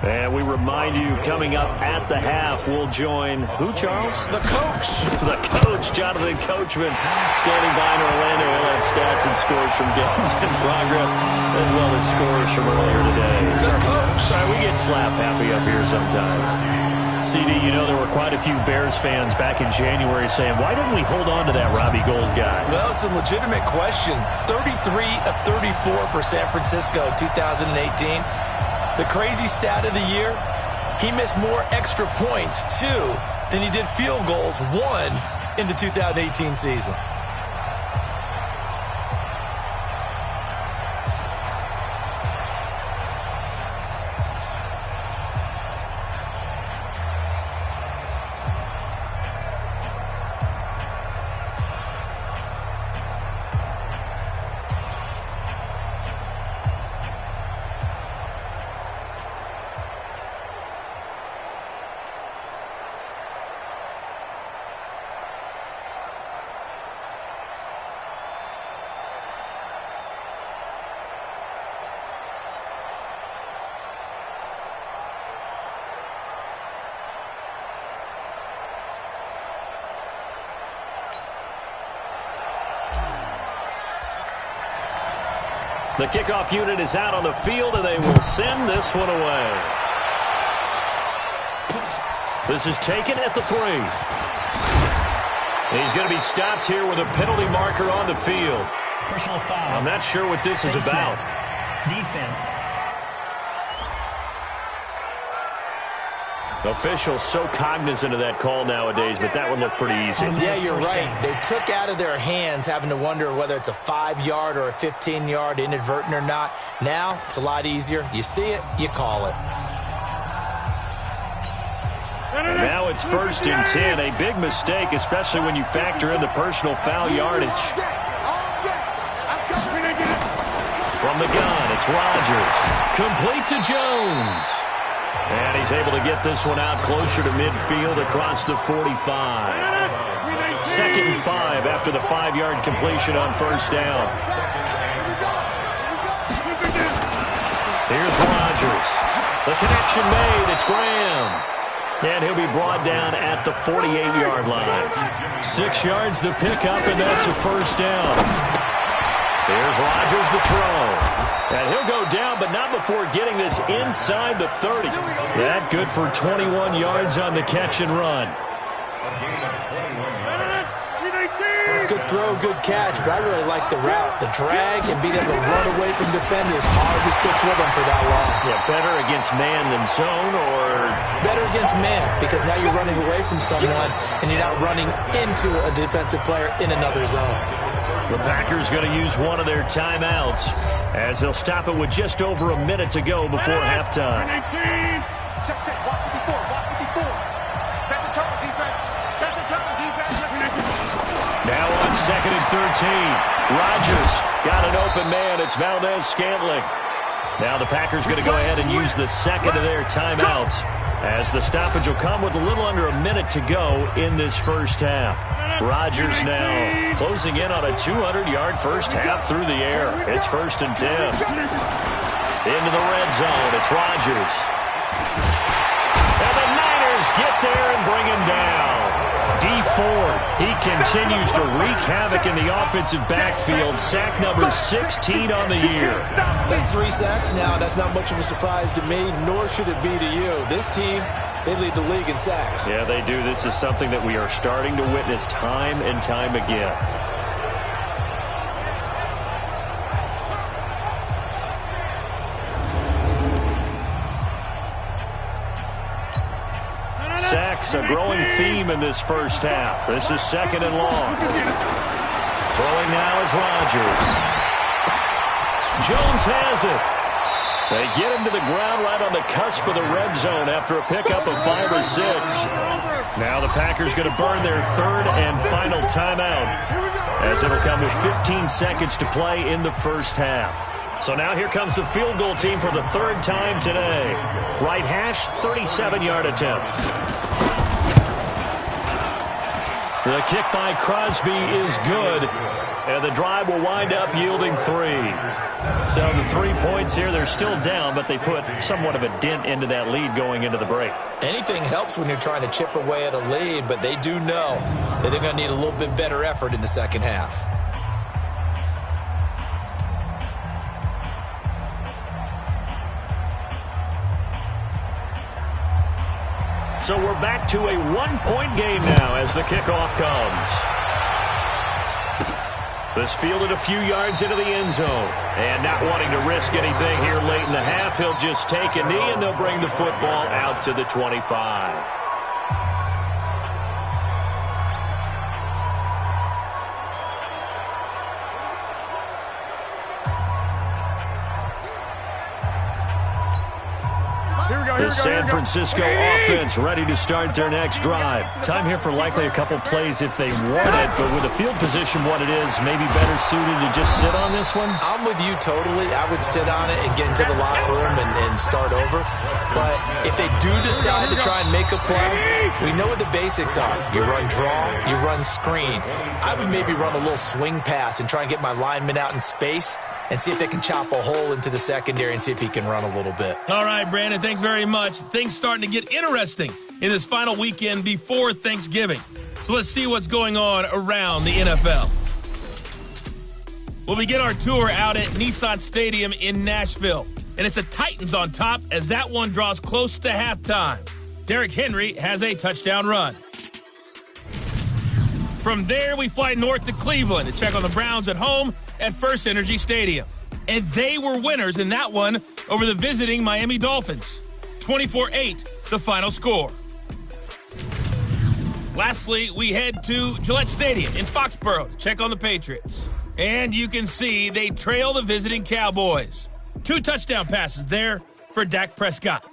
And we remind you, coming up at the half, we'll join who, Charles? The coach. The coach, Jonathan Coachman, standing by in Orlando. He'll have stats and scores from games in progress, as well as scores from earlier today. The coach. Sorry, we get slap happy up here sometimes. CD, you know there were quite a few Bears fans back in January saying, why didn't we hold on to that Robbie Gould guy? Well, it's a legitimate question. 33 of 34 for San Francisco 2018. The crazy stat of the year, he missed more extra points, 2, than he did field goals, 1, in the 2018 season. The kickoff unit is out on the field, and they will send this one away. This is taken at the 3. He's going to be stopped here with a penalty marker on the field. Personal foul. I'm not sure what this is about. Defense. Officials so cognizant of that call nowadays, but that would look pretty easy. Yeah, you're right. They took out of their hands having to wonder whether it's a 5-yard or a 15-yard inadvertent or not. Now, it's a lot easier. You see it, you call it. And now it's 1st and 10. A big mistake, especially when you factor in the personal foul yardage. From the gun, it's Rodgers. Complete to Jones. And he's able to get this one out closer to midfield across the 45. 2nd and 5 after the 5-yard completion on 1st down. Here's Rodgers. The connection made. It's Graham. And he'll be brought down at the 48-yard line. 6 yards the pickup, and that's a 1st down. Here's Rodgers to throw. And he'll go down, but not before getting this inside the 30. That good for 21 yards on the catch and run. Good throw, good catch, but I really like the route. The drag and being able to run away from defenders. Hard to stick with them for that long. Yeah, better against man than zone, or? Better against man, because now you're running away from someone and you're not running into a defensive player in another zone. The Packers going to use one of their timeouts as they'll stop it with just over a minute to go before halftime. Check, walk it before. Set the tone, defense. Now on 2nd and 13. Rodgers got an open man. It's Valdez-Scantling. Now the Packers going to go ahead and use the second of their timeouts as the stoppage will come with a little under a minute to go in this first half. Rodgers now closing in on a 200-yard first half through the air. It's 1st and 10. Into the red zone. It's Rodgers. And the Niners get there and bring him down. D Ford, he continues to wreak havoc in the offensive backfield. Sack number 16 on the year. That's 3 sacks now. That's not much of a surprise to me, nor should it be to you. This team, they lead the league in sacks. Yeah, they do. This is something that we are starting to witness time and time again. Sacks, a growing theme in this first half. This is 2nd and long. Throwing now is Rodgers. Jones has it. They get him to the ground right on the cusp of the red zone after a pickup of 5 or 6. Now the Packers going to burn their 3rd and final timeout as it'll come with 15 seconds to play in the first half. So now here comes the field goal team for the 3rd time today. Right hash, 37-yard attempt. The kick by Crosby is good, and the drive will wind up yielding 3. So the 3 points here, they're still down, but they put somewhat of a dent into that lead going into the break. Anything helps when you're trying to chip away at a lead, but they do know that they're going to need a little bit better effort in the second half. So we're back to a 1-point game now as the kickoff comes. This fielded a few yards into the end zone. And not wanting to risk anything here late in the half, he'll just take a knee and they'll bring the football out to the 25. The San Francisco offense ready to start their next drive. Time here for likely a couple plays if they want it, but with the field position what it is, maybe better suited to just sit on this one? I'm with you totally. I would sit on it and get into the locker room and start over. But if they do decide to try and make a play, we know what the basics are. You run draw, you run screen. I would maybe run a little swing pass and try and get my lineman out in space and see if they can chop a hole into the secondary and see if he can run a little bit. All right, Brandon, thanks very much. Things starting to get interesting in this final weekend before Thanksgiving. So let's see what's going on around the NFL. We'll begin our tour out at Nissan Stadium in Nashville. And it's the Titans on top as that one draws close to halftime. Derrick Henry has a touchdown run. From there, we fly north to Cleveland to check on the Browns at home at First Energy Stadium. And they were winners in that one over the visiting Miami Dolphins. 24-8, the final score. Lastly, we head to Gillette Stadium in Foxborough to check on the Patriots. And you can see they trail the visiting Cowboys. 2 touchdown passes there for Dak Prescott.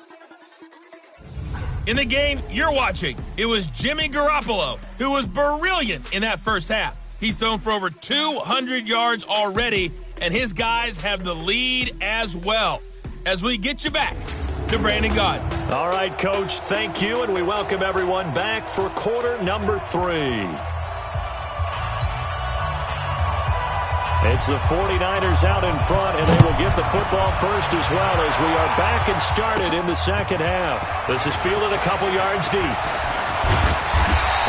In the game you're watching, it was Jimmy Garoppolo who was brilliant in that first half. He's thrown for over 200 yards already, and his guys have the lead as well. As we get you back to Brandon Gaudin. All right, Coach, thank you, and we welcome everyone back for quarter number 3. It's the 49ers out in front, and they will get the football first as well as we are back and started in the second half. This is fielded a couple yards deep.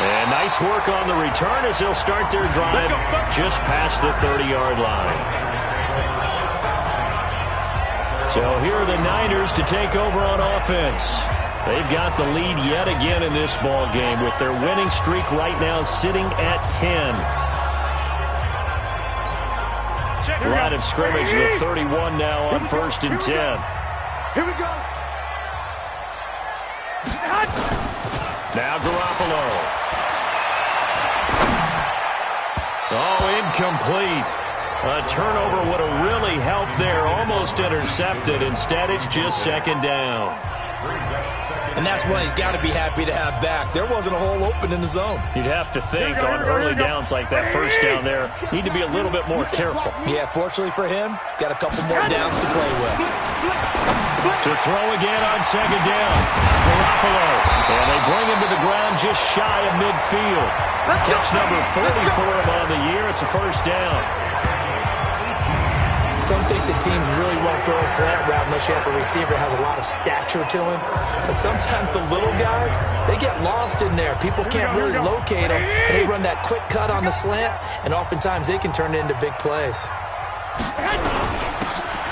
And nice work on the return as they'll start their drive just past the 30-yard line. So here are the Niners to take over on offense. They've got the lead yet again in this ball game with their winning streak right now sitting at 10. Line of scrimmage, the 31 now on 1st and 10. Here we go. Now Garoppolo. Oh, incomplete. A turnover would have really helped there. Almost intercepted. Instead, it's just second down. And that's one he's got to be happy to have back. There wasn't a hole open in the zone. You'd have to think on early downs like that first down there, need to be a little bit more careful. Yeah, fortunately for him, got a couple more downs to play with. To throw again on second down. Garoppolo. And they bring him to the ground just shy of midfield. Catch number 40 for him on the year. It's a first down. Some think that teams really won't throw a slant route unless you have a receiver that has a lot of stature to him. But sometimes the little guys, they get lost in there. People can't really locate them, and they run that quick cut on the slant, and oftentimes they can turn it into big plays.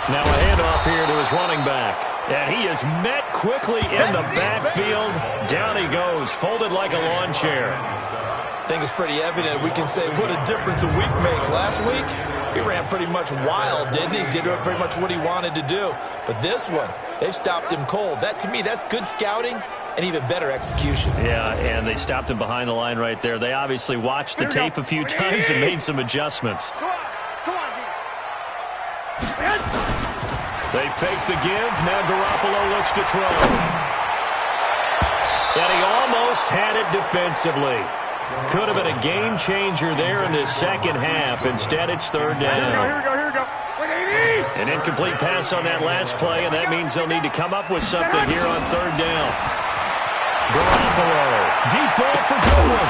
Now a handoff here to his running back. And he is met quickly in the backfield. Down he goes, folded like a lawn chair. I think it's pretty evident. We can say what a difference a week makes. Last week, he ran pretty much wild, didn't he? Did pretty much what he wanted to do. But this one, they've stopped him cold. That, to me, that's good scouting and even better execution. Yeah, and they stopped him behind the line right there. They obviously watched the tape a few times and made some adjustments. They fake the give. Now Garoppolo looks to throw. And he almost had it defensively. Could have been a game changer there in this second half. Instead, it's third down. Here we go. An incomplete pass on that last play, and that means they'll need to come up with something here on third down. Garoppolo. Deep ball for Goodwin.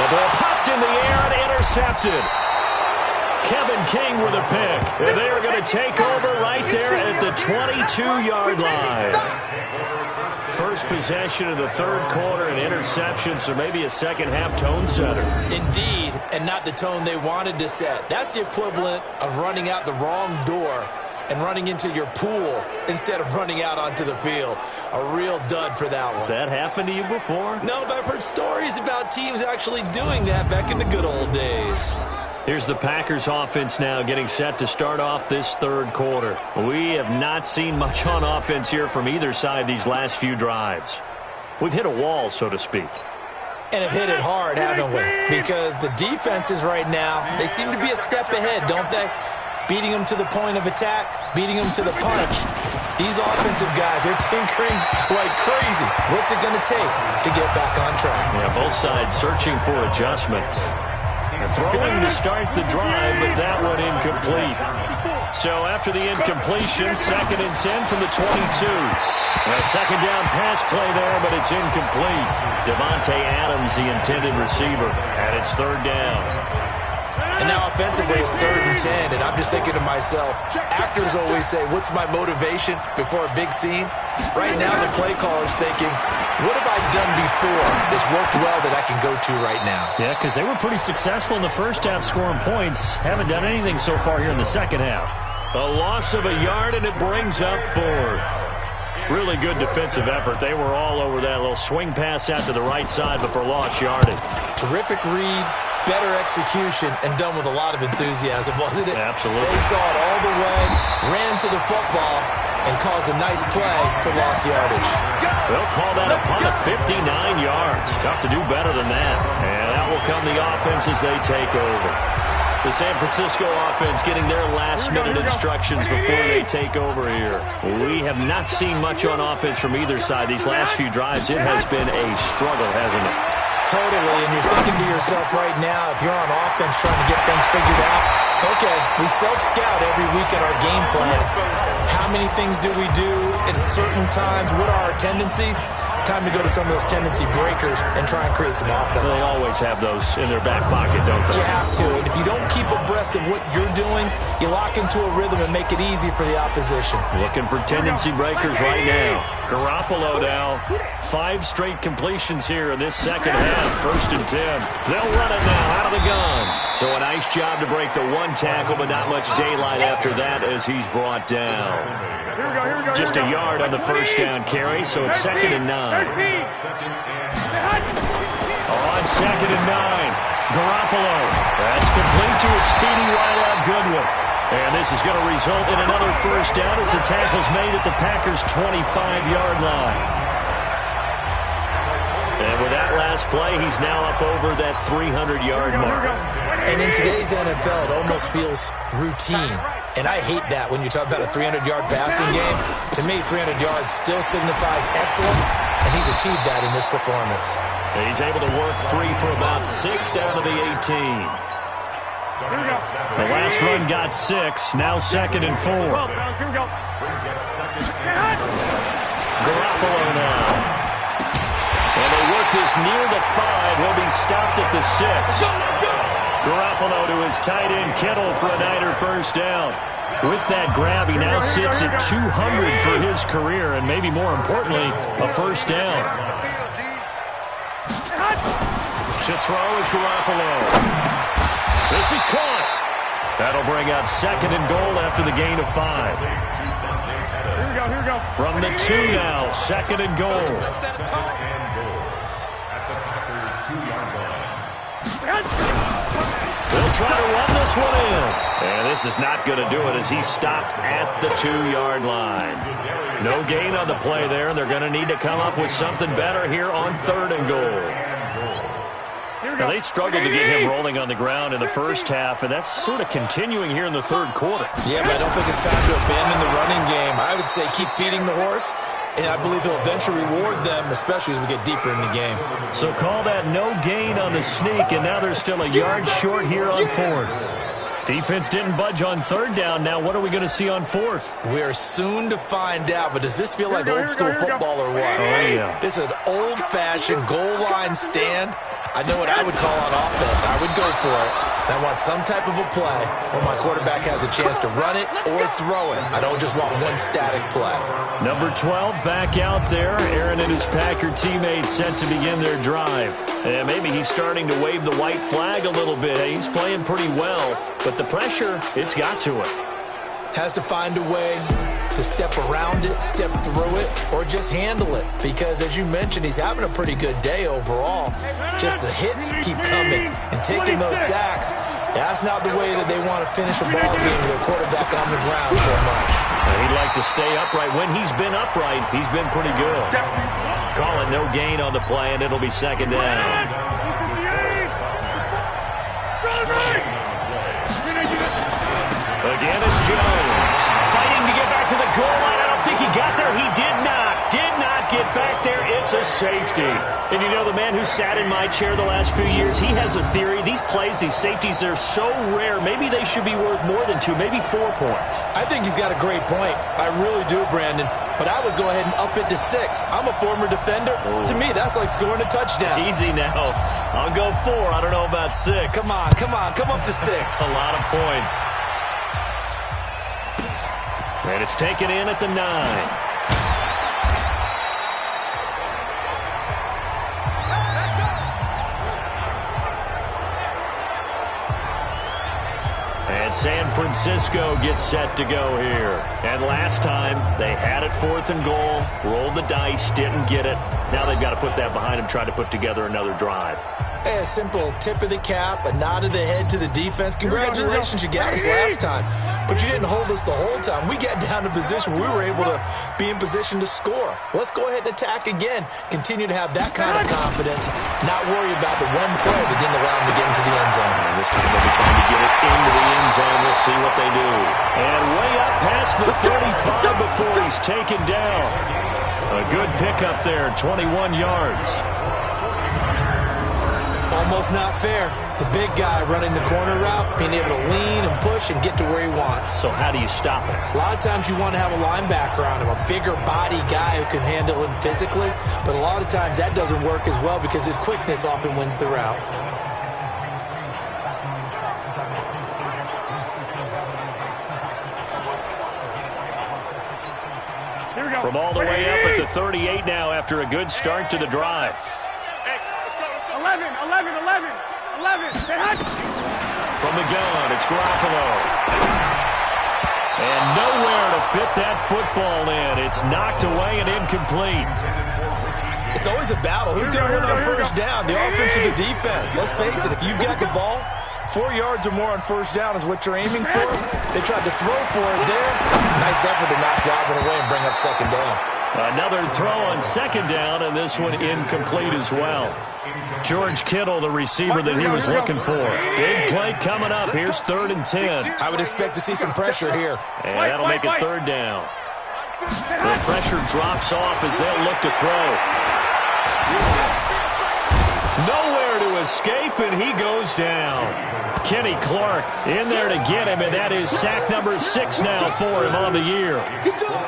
The ball popped in the air and intercepted. Kevin King with a pick. And they are going to take over right there at the 22-yard line. First possession of the third quarter, an interception, so maybe a second-half tone setter. Indeed, and not the tone they wanted to set. That's the equivalent of running out the wrong door and running into your pool instead of running out onto the field. A real dud for that one. Has that happened to you before? No, but I've heard stories about teams actually doing that back in the good old days. Here's the Packers offense now getting set to start off this third quarter. We have not seen much on offense here from either side these last few drives. We've hit a wall, so to speak. And have hit it hard, haven't we? Because the defenses right now, they seem to be a step ahead, don't they? Beating them to the point of attack, beating them to the punch. These offensive guys, they're tinkering like crazy. What's it going to take to get back on track? Yeah, both sides searching for adjustments. Throwing to start the drive, but that one incomplete. So after the incompletion, 2nd and 10 from the 22. A second down pass play there, but it's incomplete. Devontae Adams, the intended receiver, and it's third down. And now offensively it's 3rd and 10, and I'm just thinking to myself, actors always say, what's my motivation before a big scene? Right now the play caller's thinking, what have I done before that's worked well that I can go to right now? Yeah, because they were pretty successful in the first half scoring points. Haven't done anything so far here in the second half. A loss of a yard, and it brings up 4th. Really good defensive effort. They were all over that little swing pass out to the right side, but for lost yardage. Terrific read, better execution, and done with a lot of enthusiasm, wasn't it? Absolutely. They saw it all the way, ran to the football, and caused a nice play for lost yardage. They'll call that a punt of 59 yards. Tough to do better than that. And that will come the offense as they take over. The San Francisco offense getting their last-minute instructions before they take over here. We have not seen much on offense from either side. These last few drives, it has been a struggle, hasn't it? Totally, and you're thinking to yourself right now, if you're on offense trying to get things figured out, okay, we self-scout every week at our game plan. How many things do we do at certain times? What are our tendencies? Time to go to some of those tendency breakers and try and create some offense. They always have those in their back pocket, don't they? You have to, and if you don't keep abreast of what you're doing, you lock into a rhythm and make it easy for the opposition. Looking for tendency breakers right now. Garoppolo now. 5 straight completions here in this second half. 1st and 10. They'll run it now out of the gun. So a nice job to break the one tackle, but not much daylight after that as he's brought down. Just a yard on the first down carry, so it's 2nd and 9. On 2nd and 9, Garoppolo. That's complete to a speedy wideout Goodwin. And this is going to result in another first down as the tackle's made at the Packers' 25-yard line. And with that last play, he's now up over that 300-yard mark. And in today's NFL, it almost feels routine. And I hate that when you talk about a 300-yard passing game. To me, 300 yards still signifies excellence, and he's achieved that in this performance. And he's able to work free for about 6 down to the 18. The last run got 6, now 2nd and 4. Garoppolo now. And they work this near the 5. He'll be stopped at the 6. Garoppolo to his tight end, Kittle, for a Niner first down. With that grab, he now sits at 200 for his career, and maybe more importantly, a first down. To throw is Garoppolo. This is caught. That'll bring up 2nd and goal after the gain of 5. Here we go. From the 2 now, 2nd and goal. They'll try to run this one in. And this is not going to do it as he's stopped at the 2-yard line. No gain on the play there, and they're going to need to come up with something better here on 3rd and goal. Now, they struggled to get him rolling on the ground in the first half, and that's sort of continuing here in the 3rd quarter. Yeah, but I don't think it's time to abandon the running game. I would say keep feeding the horse, and I believe he'll eventually reward them, especially as we get deeper in the game. So call that no gain on the sneak, and now they're still a yard short here on 4th. Defense didn't budge on 3rd down. Now what are we going to see on 4th? We are soon to find out, but does this feel like old school football or what? Oh, yeah. This is an old-fashioned goal line stand. I know what I would call on offense. I would go for it. I want some type of a play where my quarterback has a chance to run it or throw it. I don't just want one static play. Number 12 back out there. Aaron and his Packer teammates set to begin their drive. And maybe he's starting to wave the white flag a little bit. He's playing pretty well, but the pressure, it's got to it. Has to find a way to step around it, step through it, or just handle it. Because, as you mentioned, he's having a pretty good day overall. Just the hits keep coming and taking those sacks. That's not the way that they want to finish a ball game with their quarterback on the ground so much. He'd like to stay upright. When he's been upright, he's been pretty good. Call it no gain on the play, and it'll be 2nd down. Again, it's Jones. Fighting to get back to the goal line. I don't think he got there. He did not get back there. It's a safety. And you know, the man who sat in my chair the last few years, he has a theory. These plays, these safeties, they're so rare. Maybe they should be worth more than 2, maybe 4 points. I think he's got a great point. I really do, Brandon. But I would go ahead and up it to 6. I'm a former defender. Ooh. To me, that's like scoring a touchdown. Easy now. I'll go 4. I don't know about 6. Come on. Come up to 6. A lot of points. And it's taken in at the 9. And San Francisco gets set to go here. And last time, they had it 4th and goal, rolled the dice, didn't get it. Now they've got to put that behind them, try to put together another drive. Hey, a simple tip of the cap, a nod of the head to the defense. Congratulations, you got us last time. But you didn't hold us the whole time. We got down to position where we were able to be in position to score. Let's go ahead and attack again. Continue to have that kind of confidence, not worry about the one play that didn't allow them to get into the end zone. And this time they'll be trying to get it into the end zone. We'll see what they do. And way up past the 35 before he's taken down. A good pickup there, 21 yards. Almost not fair. The big guy running the corner route, being able to lean and push and get to where he wants. So how do you stop it? A lot of times you want to have a linebacker on him, a bigger body guy who can handle him physically. But a lot of times that doesn't work as well because his quickness often wins the route. From all the way up at the 38 now after a good start to the drive. 11. From the gun, it's Garoppolo. And nowhere to fit that football in. It's knocked away and incomplete. It's always a battle. Who's going to win on first down? The offense or the defense? Let's face it, if you've got the ball, 4 yards or more on first down is what you're aiming for. They tried to throw for it there. Nice effort to knock that one away and bring up 2nd down. Another throw on second down, and this one incomplete as well. George Kittle, the receiver that he was looking for. Big play coming up. Here's 3rd and 10. I would expect to see some pressure here. And that'll make it 3rd down. The pressure drops off as they'll look to throw. Nowhere to escape, and he goes down. Kenny Clark in there to get him, and that is sack number 6 now for him on the year.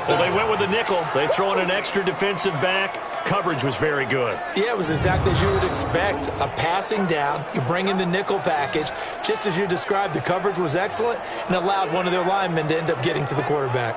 Well, they went with the nickel. They throw in an extra defensive back. Coverage was very good. Yeah, it was exactly as you would expect. A passing down. You bring in the nickel package. Just as you described, the coverage was excellent and allowed one of their linemen to end up getting to the quarterback.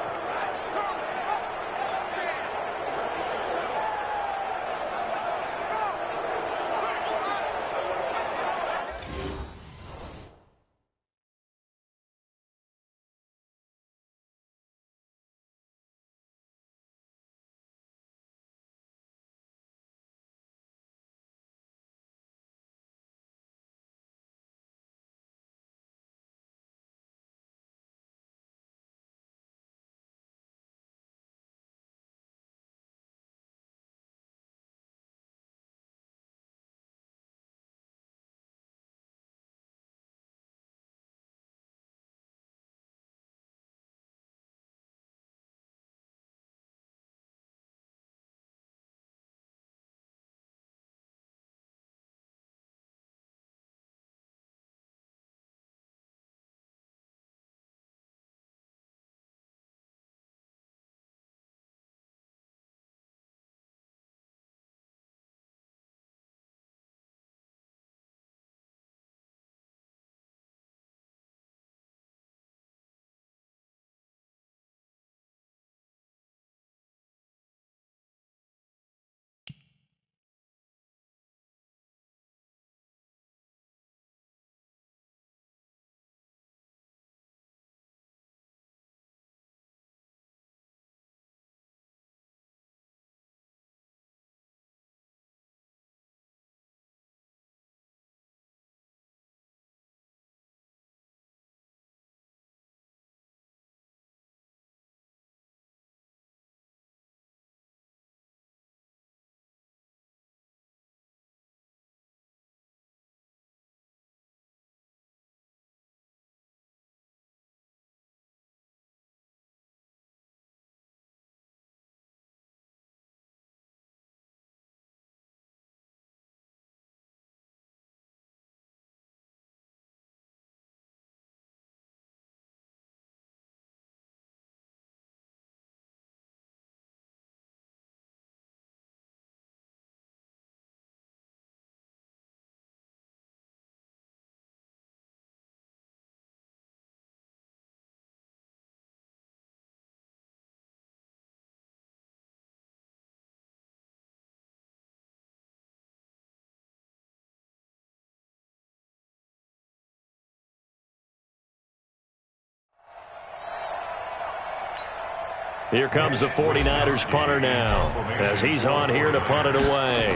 Here comes the 49ers punter now, as he's on here to punt it away.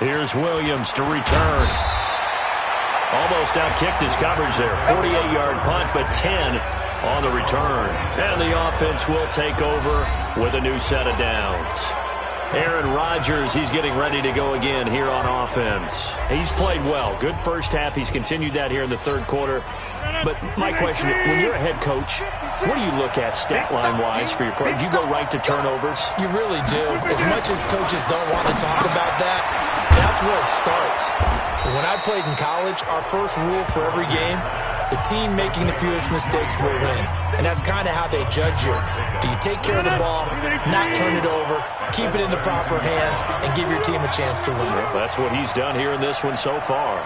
Here's Williams to return. Almost outkicked his coverage there. 48-yard punt, but 10 on the return. And the offense will take over with a new set of downs. Aaron Rodgers, he's getting ready to go again here on offense. He's played well. Good first half. He's continued that here in the third quarter. But my question, when you're a head coach, what do you look at stat line-wise for your play? Do you go right to turnovers? You really do. As much as coaches don't want to talk about that, that's where it starts. When I played in college, our first rule for every game, the team making the fewest mistakes will win. And that's kind of how they judge you. Do you take care of the ball, not turn it over, keep it in the proper hands, and give your team a chance to win? That's what he's done here in this one so far.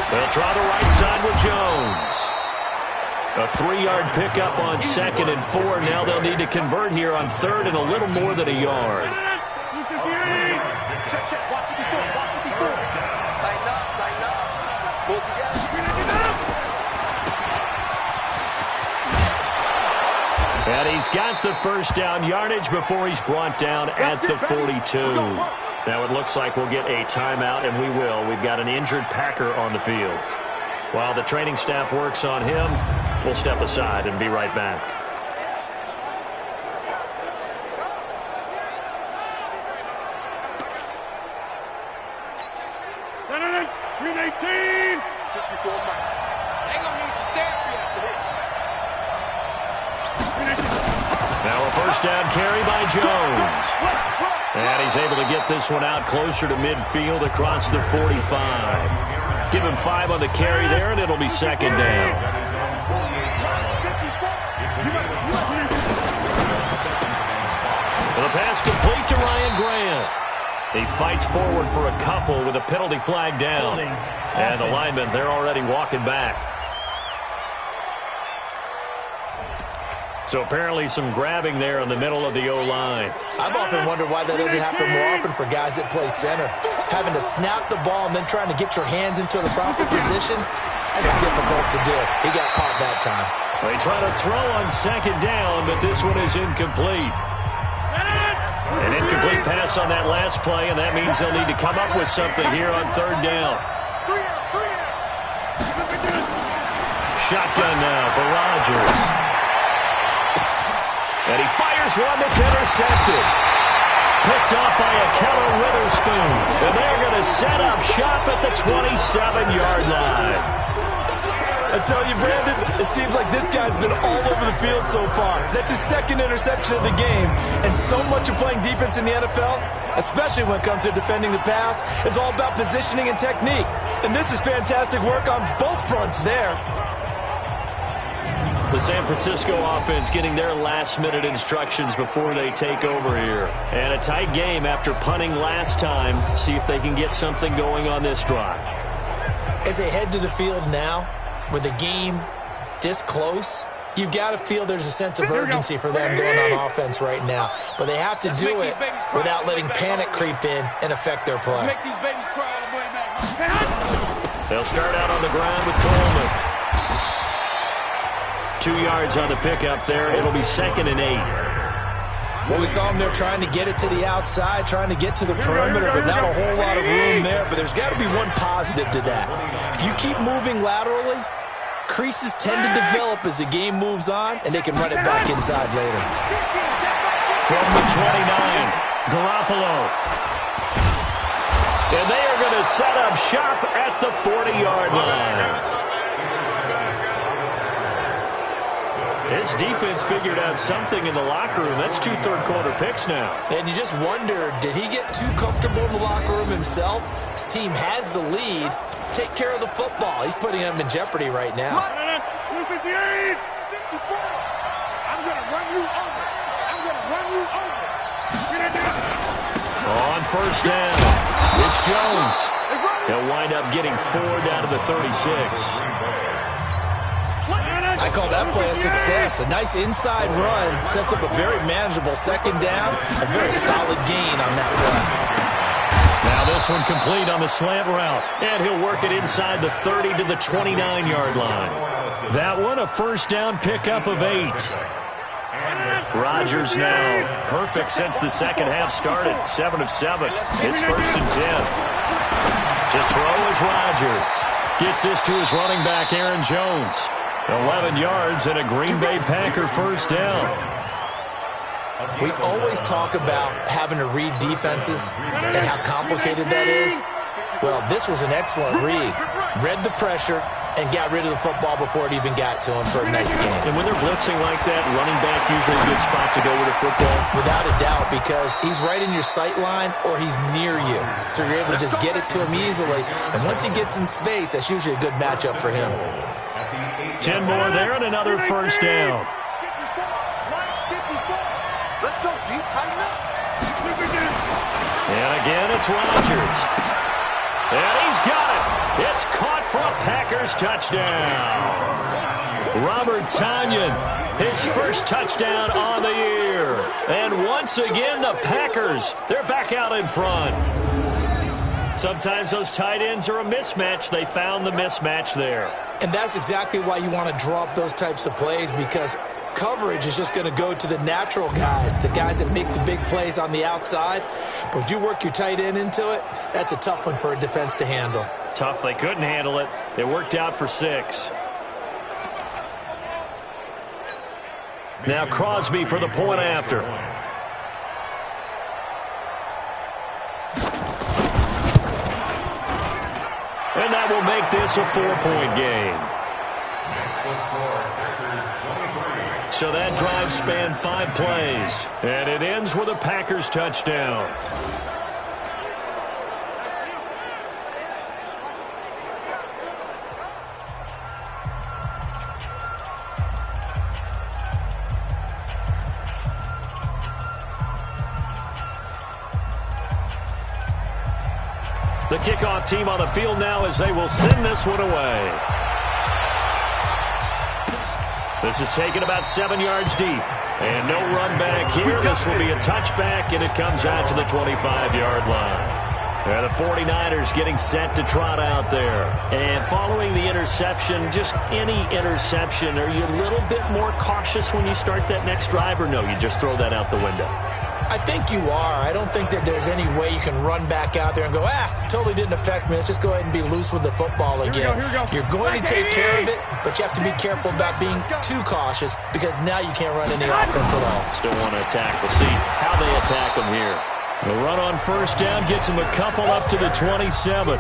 They'll try the right side with Jones. A 3-yard pickup on 2nd and 4. Now they'll need to convert here on 3rd and a little more than a yard. And he's got the first down yardage before he's brought down at the 42. Now it looks like we'll get a timeout, and we will. We've got an injured Packer on the field. While the training staff works on him, we'll step aside and be right back. Green 18. 54 miles. They gonna need some therapy after this. Now a first down carry by Jones. And he's able to get this one out closer to midfield across the 45. Give him 5 on the carry there, and it'll be second down. The pass complete to Ryan Grant. He fights forward for a couple with a penalty flag down. And the linemen, they're already walking back. So apparently some grabbing there in the middle of the O-line. I've often wondered why that doesn't happen more often for guys that play center. Having to snap the ball and then trying to get your hands into the proper position, that's difficult to do. He got caught that time. They try to throw on second down, but this one is incomplete. An incomplete pass on that last play, and that means they'll need to come up with something here on third down. Shotgun now for Rodgers. And he fires one that's intercepted. Picked off by a Keller Witherspoon. And they're going to set up shop at the 27-yard line. I tell you, Brandon, it seems like this guy's been all over the field so far. That's his second interception of the game. And so much of playing defense in the NFL, especially when it comes to defending the pass, is all about positioning and technique. And this is fantastic work on both fronts there. The San Francisco offense getting their last-minute instructions before they take over here. And a tight game after punting last time. See if they can get something going on this drive. As they head to the field now, with the game this close, you've got to feel there's a sense of urgency for them going on offense right now. But they have to do it without letting panic creep in and affect their play. They'll start out on the ground with Coleman. 2 yards on the pickup there. It'll be 2nd and 8. Well, we saw them there trying to get it to the outside, trying to get to the perimeter, but not a whole lot of room there. But there's got to be one positive to that. If you keep moving laterally, creases tend to develop as the game moves on, and they can run it back inside later. From the 29, Garoppolo. And they are going to set up shop at the 40-yard line. This defense figured out something in the locker room. That's 2 third-quarter picks now. And you just wonder, did he get too comfortable in the locker room himself? His team has the lead. Take care of the football. He's putting them in jeopardy right now. 258, 54. I'm going to run you over. I'm going to run you over. On first down, it's Jones. He'll wind up getting 4 down to the 36. I call that play a success. A nice inside run sets up a very manageable second down. A very solid gain on that play. Now this one complete on the slant route. And he'll work it inside the 30 to the 29-yard line. That one a first down pickup of 8. Rodgers now perfect since the second half started. 7 of 7. It's 1st and 10. To throw is Rodgers. Gets this to his running back, Aaron Jones. 11 yards and a Green Bay Packer first down. We always talk about having to read defenses and how complicated that is. Well, this was an excellent read. Read the pressure and got rid of the football before it even got to him for a nice game. And when they're blitzing like that, running back usually a good spot to go with the football. Without a doubt, because he's right in your sight line or he's near you. So you're able to just get it to him easily. And once he gets in space, that's usually a good matchup for him. 10 more there and another first down. Let's go, D. Tighten up. And again, it's Rodgers. And he's got it. It's caught for a Packers touchdown. Robert Tonyan, his first touchdown on the year. And once again, the Packers, they're back out in front. Sometimes those tight ends are a mismatch. They found the mismatch there. And that's exactly why you want to draw up those types of plays, because coverage is just going to go to the natural guys, the guys that make the big plays on the outside. But if you work your tight end into it, that's a tough one for a defense to handle. Tough they couldn't handle it. It worked out for 6. Now Crosby for the point after. And that will make this a 4-point game. So that drive spanned 5 plays. And it ends with a Packers touchdown. The kickoff team on the field now as they will send this one away. This is taken about 7 yards deep. And no run back here. This will be a touchback, and it comes out to the 25-yard line. And the 49ers getting set to trot out there. And following the interception, just any interception, are you a little bit more cautious when you start that next drive, or no, you just throw that out the window? I think you are. I don't think that there's any way you can run back out there and go, totally didn't affect me. Let's just go ahead and be loose with the football again. You're going to take care of it, but you have to be careful about being too cautious because now you can't run any offense at all. Still want to attack. We'll see how they attack them here. The run on first down gets him a couple up to the 27.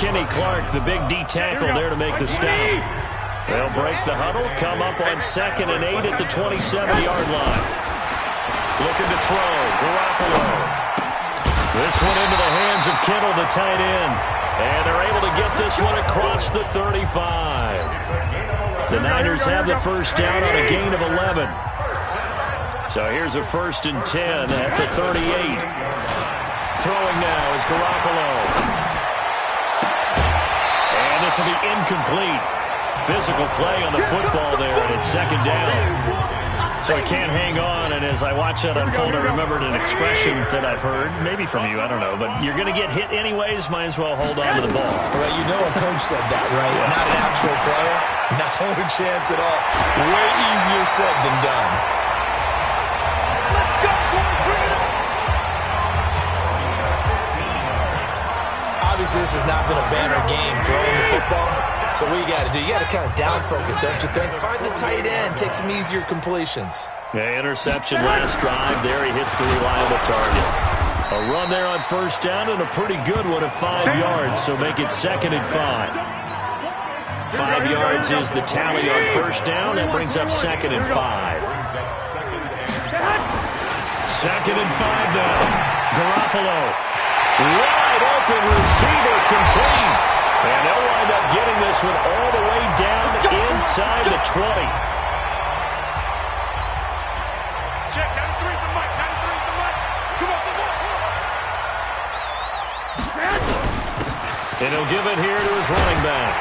Kenny Clark, the big D tackle there to make the stop. They'll break the huddle, come up on 2nd and 8 at the 27-yard line. Looking to throw, Garoppolo. This one into the hands of Kittle, the tight end. And they're able to get this one across the 35. The Niners have the first down on a gain of 11. So here's a 1st and 10 at the 38. Throwing now is Garoppolo. And this will be incomplete. Physical play on the football there, and it's 2nd down. So he can't hang on, and as I watch that unfold, I remembered an expression that I've heard, maybe from you, I don't know, but you're going to get hit anyways, might as well hold on to the ball. Well, you know a coach said that, right? Yeah. Not an actual player. No chance at all. Way easier said than done. Let's go, boys! Obviously, this has not been a banner game throwing the football. So what you got to do, you got to kind of down focus, don't you think? Find the tight end, take some easier completions. Yeah, interception last drive. There he hits the reliable target. A run there on first down and a pretty good one at 5 yards, so make it 2nd and 5. 5 yards is the tally on first down. That brings up 2nd and 5. 2nd and 5 now. Garoppolo. Wide open receiver complete. And they'll wind up getting this one all the way down inside the 20. Check, 93 is the mic, 93 is the mic. Come on, And he'll give it here to his running back.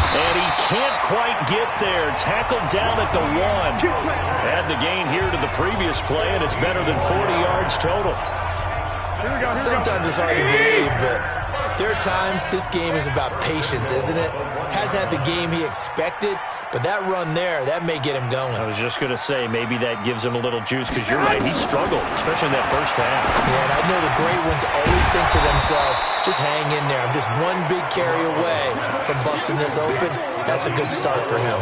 And he can't quite get there. Tackled down at the 1. Add the gain here to the previous play, and it's better than 40 yards total. Sometimes it's hard to believe, but there are times this game is about patience, isn't it? Has had the game he expected, but that run there, that may get him going. I was just going to say, maybe that gives him a little juice, because you're right, he struggled, especially in that first half. Yeah, and I know the great ones always think to themselves, just hang in there. I'm just one big carry away from busting this open. That's a good start for him.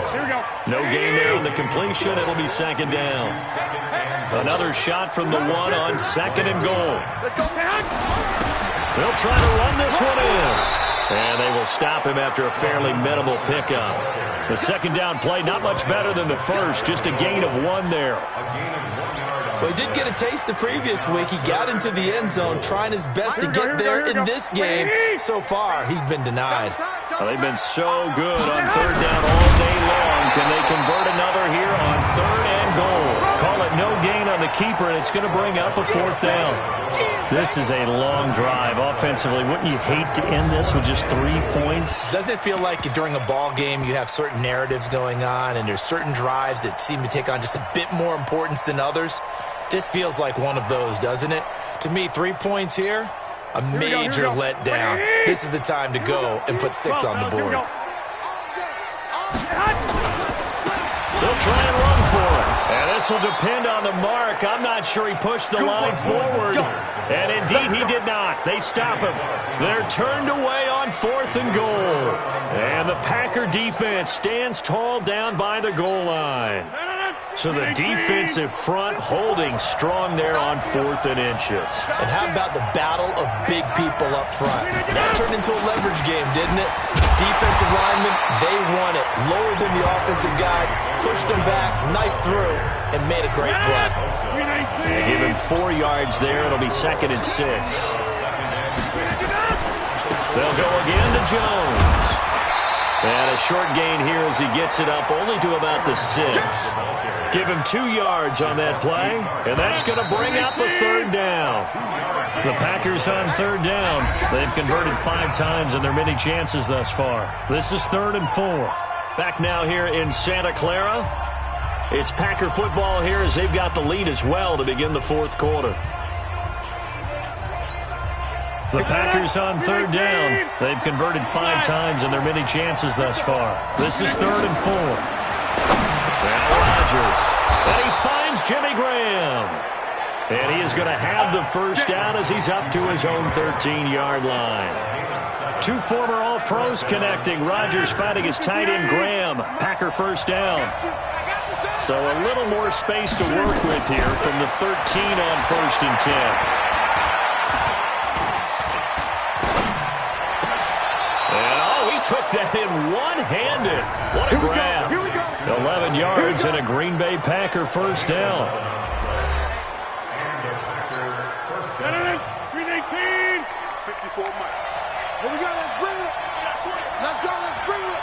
No gain there on the completion. It'll be 2nd down. Another shot from the 1 on 2nd and goal. Let's go, man. They'll try to run this one in. And they will stop him after a fairly minimal pickup. The 2nd down play, not much better than the first. Just a gain of 1 there. Well, he did get a taste the previous week. He got into the end zone, trying his best to get there in this game. So far, he's been denied. Well, they've been so good on 3rd down all day long. Can they convert another here on 3rd and goal? Call it no gain on the keeper, and it's going to bring up a 4th down. This is a long drive offensively. Wouldn't you hate to end this with just 3 points? Doesn't it feel like during a ball game you have certain narratives going on and there's certain drives that seem to take on just a bit more importance than others? This feels like one of those, doesn't it? To me, 3 points here, a major letdown. This is the time to go and put 6 on the board. They'll try and run for it. And this will depend on the mark. I'm not sure he pushed the line forward. And indeed, he did not. They stop him. They're turned away on 4th and goal. And the Packer defense stands tall down by the goal line. So the defensive front holding strong there on 4th and inches. And how about the battle of big people up front? That turned into a leverage game, didn't it? Defensive linemen, they won it. Lower than the offensive guys, pushed them back, knifed through, and made a great play. They give him 4 yards there. It'll be 2nd and 6. They'll go again to Jones. And a short gain here as he gets it up only to about the 6. Give him 2 yards on that play, and that's going to bring up a 3rd down. The Packers on 3rd down. They've converted 5 times in their many chances thus far. This is 3rd and 4. Back now here in Santa Clara. It's Packer football here as they've got the lead as well to begin the 4th quarter. The Packers on 3rd down. They've converted 5 times in their many chances thus far. This is 3rd and 4. Now Rodgers. And he finds Jimmy Graham. And he is going to have the first down as he's up to his own 13-yard line. 2 former All-Pros connecting. Rodgers fighting his tight end Graham. Packer first down. So a little more space to work with here from the 13 on 1st and 10. Took that in one-handed. What a grab. 11 yards and a Green Bay Packer first down. Green 18. 54 Mike. Here we go. Let's bring it. Let's go. Let's bring it.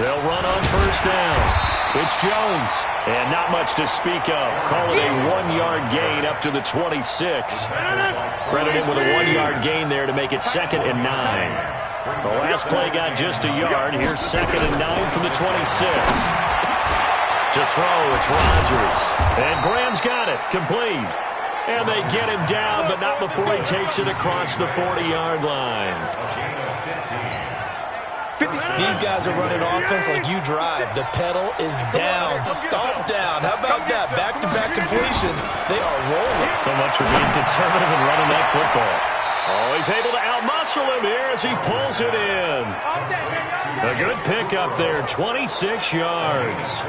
They'll run on first down. It's Jones. And not much to speak of. Call it a 1-yard gain up to the 26. Credit him with a 1-yard gain there to make it 2nd and 9. The last play got just a yard. Here's 2nd and 9 from the 26. To throw, it's Rodgers. And Graham's got it. Complete. And they get him down, but not before he takes it across the 40-yard line. These guys are running offense like you drive. The pedal is down. Stomp down. How about that? Back-to-back completions. They are rolling. So much for being conservative and running that football. Oh, he's able to outmuscle him here as he pulls it in. A good pickup there, 26 yards.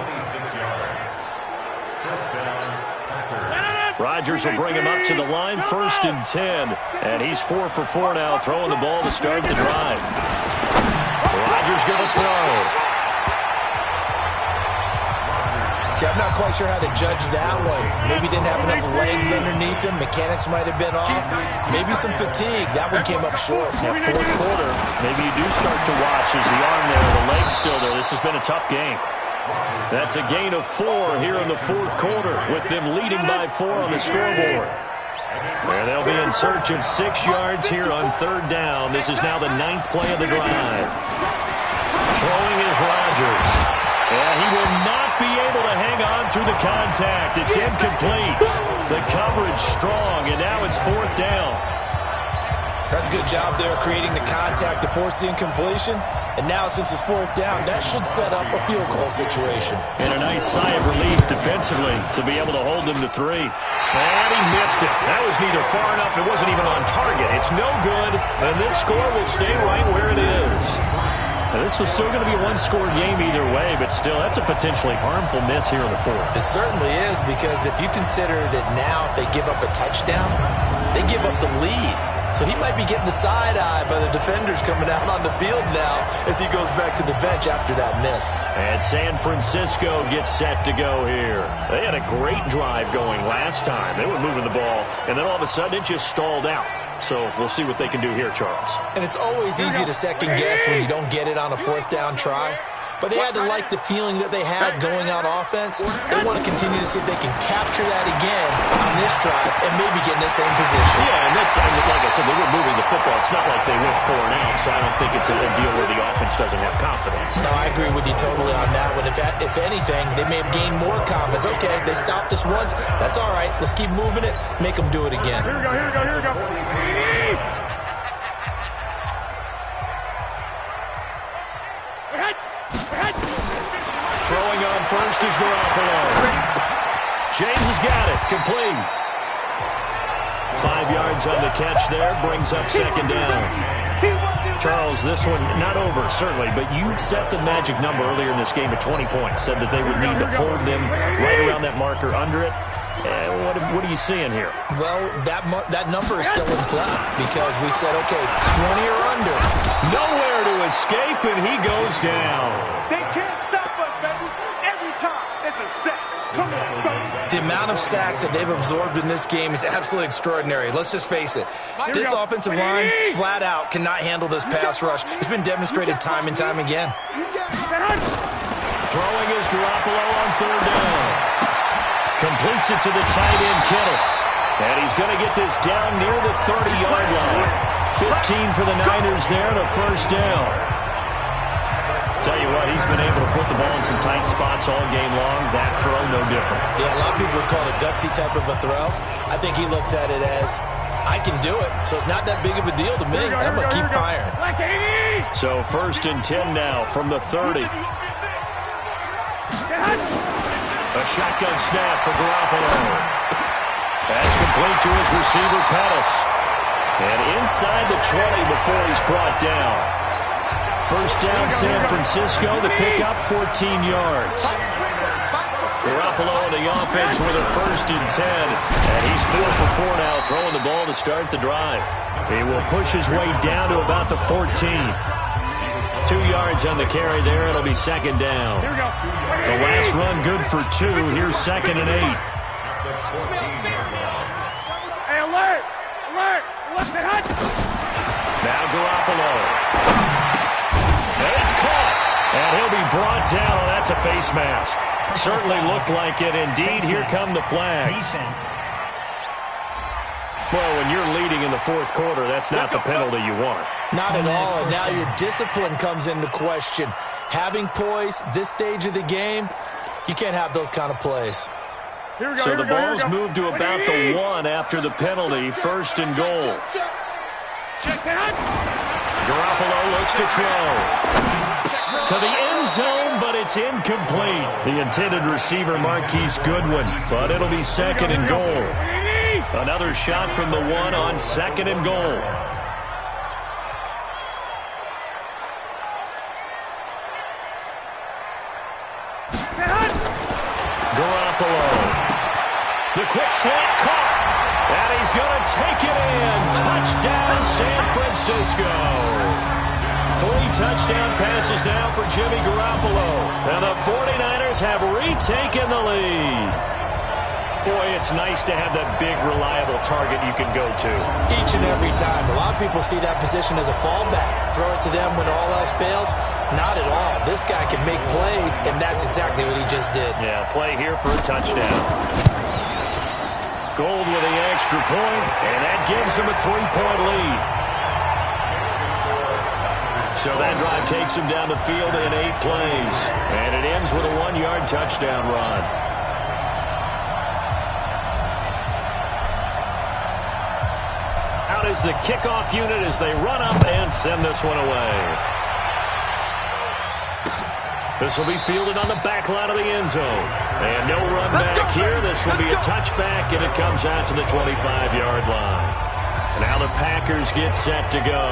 Rodgers will bring him up to the line, 1st and 10. And he's 4 for 4 now, throwing the ball to start the drive. Rodgers going to throw. I'm not quite sure how to judge that one. Maybe didn't have enough legs underneath him. Mechanics might have been off. Maybe some fatigue. That one came up short. Now, 4th quarter, maybe you do start to watch as the arm there, the leg's still there. This has been a tough game. That's a gain of 4 here in the 4th quarter with them leading by 4 on the scoreboard. And they'll be in search of 6 yards here on 3rd down. This is now the 9th play of the drive. Throwing is Rodgers. And he will not be able to hang on through the contact. It's incomplete. The coverage strong, and now it's 4th down. That's a good job there creating the contact to force the incompletion. And now since it's 4th down, that should set up a field goal situation. And a nice sigh of relief defensively to be able to hold them to 3. And he missed it. That was neither far enough. It wasn't even on target. It's no good. And this score will stay right where it is. Now, this was still going to be a one-score game either way, but still, that's a potentially harmful miss here in the 4th. It certainly is, because if you consider that now if they give up a touchdown, they give up the lead. So he might be getting the side-eye by the defenders coming out on the field now as he goes back to the bench after that miss. And San Francisco gets set to go here. They had a great drive going last time. They were moving the ball, and then all of a sudden it just stalled out. So we'll see what they can do here, Charles. And it's always easy to second-guess when you don't get it on a 4th down try. But they had to like the feeling that they had going on offense. They want to continue to see if they can capture that again on this drive and maybe get in the same position. Yeah, and that's, like I said, they were moving the football. It's not like they went 4 and out, so I don't think it's a deal where the offense doesn't have confidence. No, I agree with you totally on that one. If anything, they may have gained more confidence. Okay, they stopped us once. That's all right. Let's keep moving it. Make them do it again. Here we go, here we go, here we go. Throwing on first is Garoppolo. James has got it. Complete. 5 yards on the catch there. Brings up second down. Charles, this one not over, certainly, but you set the magic number earlier in this game at 20 points. Said that they would need to hold them right around that marker under it. What are you seeing here? Well, that number is still in play because we said, okay, 20 or under. Nowhere to escape, and he goes down. They can't stop us, baby. Every time, it's a sack. Come on, baby. The amount of sacks that they've absorbed in this game is absolutely extraordinary. Let's just face it. This offensive line, flat out, cannot handle this pass rush. It's been demonstrated time and time again. Throwing is Garoppolo on third down. Completes it to the tight end, Kittle. And he's going to get this down near the 30-yard line. 15 for the Niners there and a first down. Tell you what, he's been able to put the ball in some tight spots all game long. That throw, no different. Yeah, a lot of people would call it a gutsy type of a throw. I think he looks at it as, I can do it, so it's not that big of a deal to me. I'm going to keep firing. So 1st and 10 now from the 30. A shotgun snap for Garoppolo. That's complete to his receiver, Pettis. And inside the 20 before he's brought down. First down, San Francisco. The pickup, 14 yards. Garoppolo on the offense with a 1st and 10. And he's 4 for 4 now, throwing the ball to start the drive. He will push his way down to about the 14. 2 yards on the carry there. It'll be second down. The last run good for 2. Here's 2nd and 8. Hey, alert! Alert! Now Garoppolo. And it's caught. And he'll be brought down. Oh, that's a face mask. Certainly looked like it. Indeed, here come the flags. Defense. Well, when you're leading in the 4th quarter, that's not the penalty you want. Not at all, and now your discipline comes into question. Having poise this stage of the game, you can't have those kind of plays. So the ball's moved to about the 1 after the penalty, 1st and goal. Garoppolo looks to throw. To the end zone, but it's incomplete. The intended receiver, Marquise Goodwin, but it'll be 2nd and goal. Another shot from the 1 on 2nd and goal. Garoppolo. The quick slant caught. And he's going to take it in. Touchdown, San Francisco. 3 touchdown passes now for Jimmy Garoppolo. And the 49ers have retaken the lead. Boy, it's nice to have that big, reliable target you can go to. Each and every time. A lot of people see that position as a fallback. Throw it to them when all else fails. Not at all. This guy can make plays, and that's exactly what he just did. Yeah, play here for a touchdown. Gold with the extra point, and that gives him a 3-point lead. So that drive takes him down the field in 8 plays. And it ends with a 1-yard touchdown run. Out is the kickoff unit as they run up and send this one away. This will be fielded on the back line of the end zone. And no run back here. This will be a touchback, and it comes out to the 25-yard line. Now the Packers get set to go.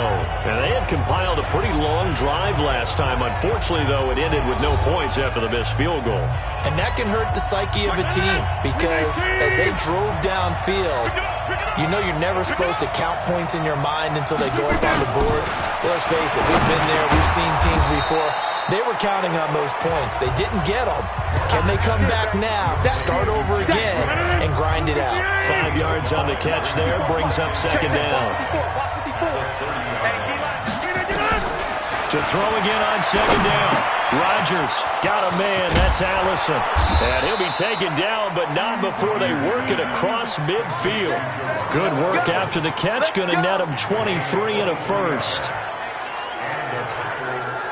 And they had compiled a pretty long drive last time. Unfortunately, though, it ended with no points after the missed field goal. And that can hurt the psyche of a team because as they drove downfield, you know you're never supposed to count points in your mind until they go up on the board. Well, let's face it, we've been there. We've seen teams before. They were counting on those points. They didn't get them. Can they come back now, start over again, and grind it out? 5 yards on the catch there, brings up second down. To throw again on second down. Rodgers got a man. That's Allison. And he'll be taken down, but not before they work it across midfield. Good work after the catch. Going to net him 23 and a first.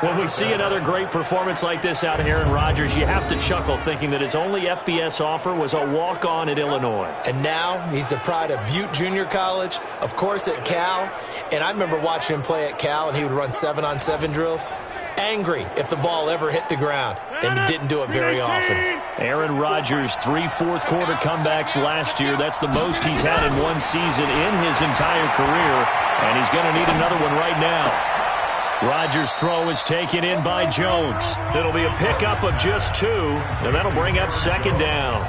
When we see another great performance like this out of Aaron Rodgers, you have to chuckle thinking that his only FBS offer was a walk-on at Illinois. And now he's the pride of Butte Junior College, of course at Cal. And I remember watching him play at Cal, and he would run 7-on-7 drills. angry if the ball ever hit the ground, and he didn't do it very often. Aaron Rodgers, 3 fourth-quarter comebacks last year. That's the most he's had in one season in his entire career, and he's going to need another one right now. Rodgers' throw is taken in by Jones. It'll be a pickup of just 2, and that'll bring up second down.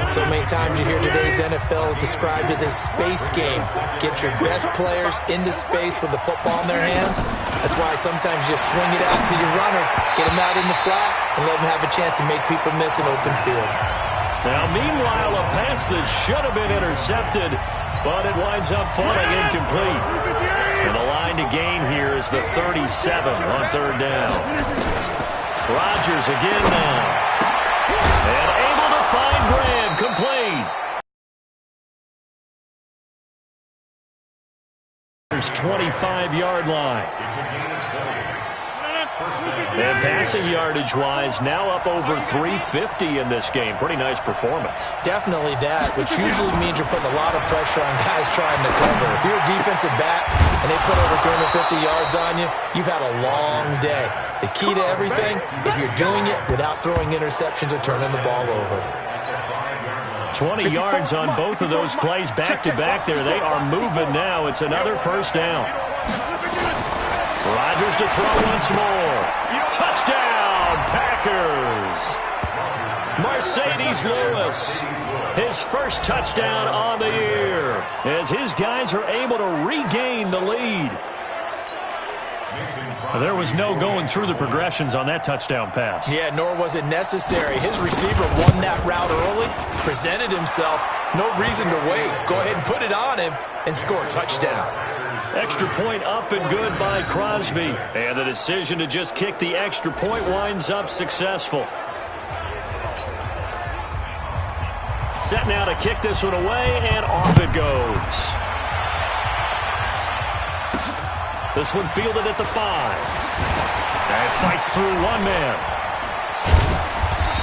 So many times you hear today's NFL described as a space game. Get your best players into space with the football in their hands. That's why sometimes you swing it out to your runner, get him out in the flat, and let him have a chance to make people miss an open field. Now, meanwhile, a pass that should have been intercepted, but it winds up falling incomplete. And the line to gain here is the 37 on third down. Rodgers again now. And able to find Graham, complete. There's 25-yard line. And passing yardage-wise, now up over 350 in this game. Pretty nice performance. Definitely that, which usually means you're putting a lot of pressure on guys trying to cover. If you're a defensive back and they put over 350 yards on you, you've had a long day. The key to everything, if you're doing it without throwing interceptions or turning the ball over. 20 yards on both of those plays back-to-back there. They are moving now. It's another first down. Rodgers to throw once more. Touchdown, Packers. Mercedes Lewis, his first touchdown on the year, as his guys are able to regain the lead. There was no going through the progressions on that touchdown pass. Yeah, nor was it necessary. His receiver won that route early, presented himself, no reason to wait. Go ahead and put it on him and score a touchdown. Extra point up and good by Crosby. And the decision to just kick the extra point winds up successful. Set now to kick this one away, and off it goes. This one fielded at the 5. And fights through one man.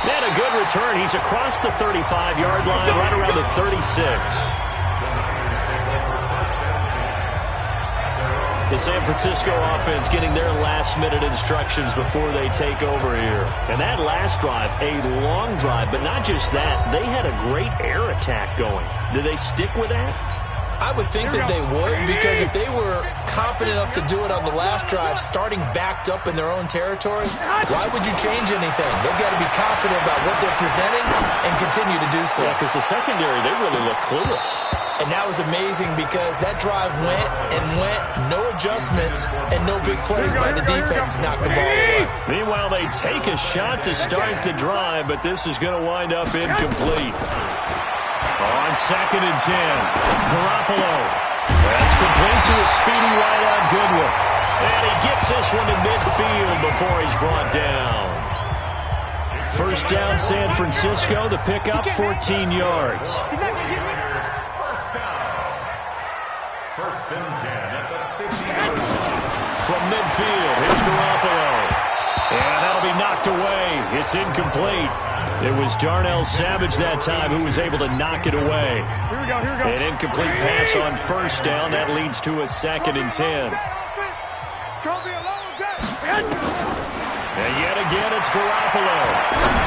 And a good return. He's across the 35-yard line, right around the 36. The San Francisco offense getting their last-minute instructions before they take over here. And that last drive, a long drive, but not just that. They had a great air attack going. Do they stick with that? I would think that they would, because if they were competent enough to do it on the last drive, starting backed up in their own territory, why would you change anything? They've got to be confident about what they're presenting and continue to do so. Yeah, because the secondary, they really look clueless. And that was amazing because that drive went and went, no adjustments, and no big plays by the defense to knock the ball away. Meanwhile, they take a shot to start the drive, but this is going to wind up incomplete. On 2nd and 10, Garoppolo. That's complete to a speedy wideout Goodwin. And he gets this one to midfield before he's brought down. First down, San Francisco. The pickup, 14 yards. First and 10 at the 50. From midfield, here's Garoppolo. And that'll be knocked away. It's incomplete. It was Darnell Savage that time who was able to knock it away. Here we go, here we go. An incomplete pass on first down. That leads to a 2nd and 10. It's going to be a long day. And yet again, it's Garoppolo.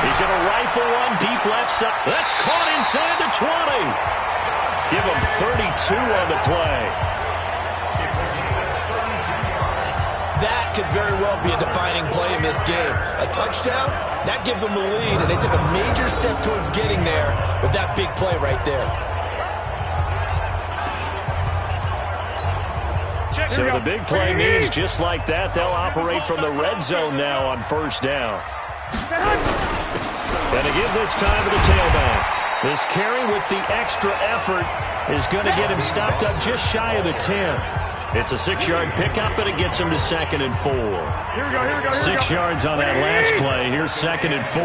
He's going to rifle one deep left side. That's caught inside the 20. Give him 32 on the play. That could very well be a defining play in this game. A touchdown, that gives them the lead, and they took a major step towards getting there with that big play right there. So the big play means just like that, they'll operate from the red zone now on first down. And again this time to the tailback. This carry with the extra effort is going to get him stopped up just shy of the 10. It's a 6-yard pickup, but it gets him to 2nd and 4. Here we go, here we go. 6 yards on that last play. Here's 2nd and 4.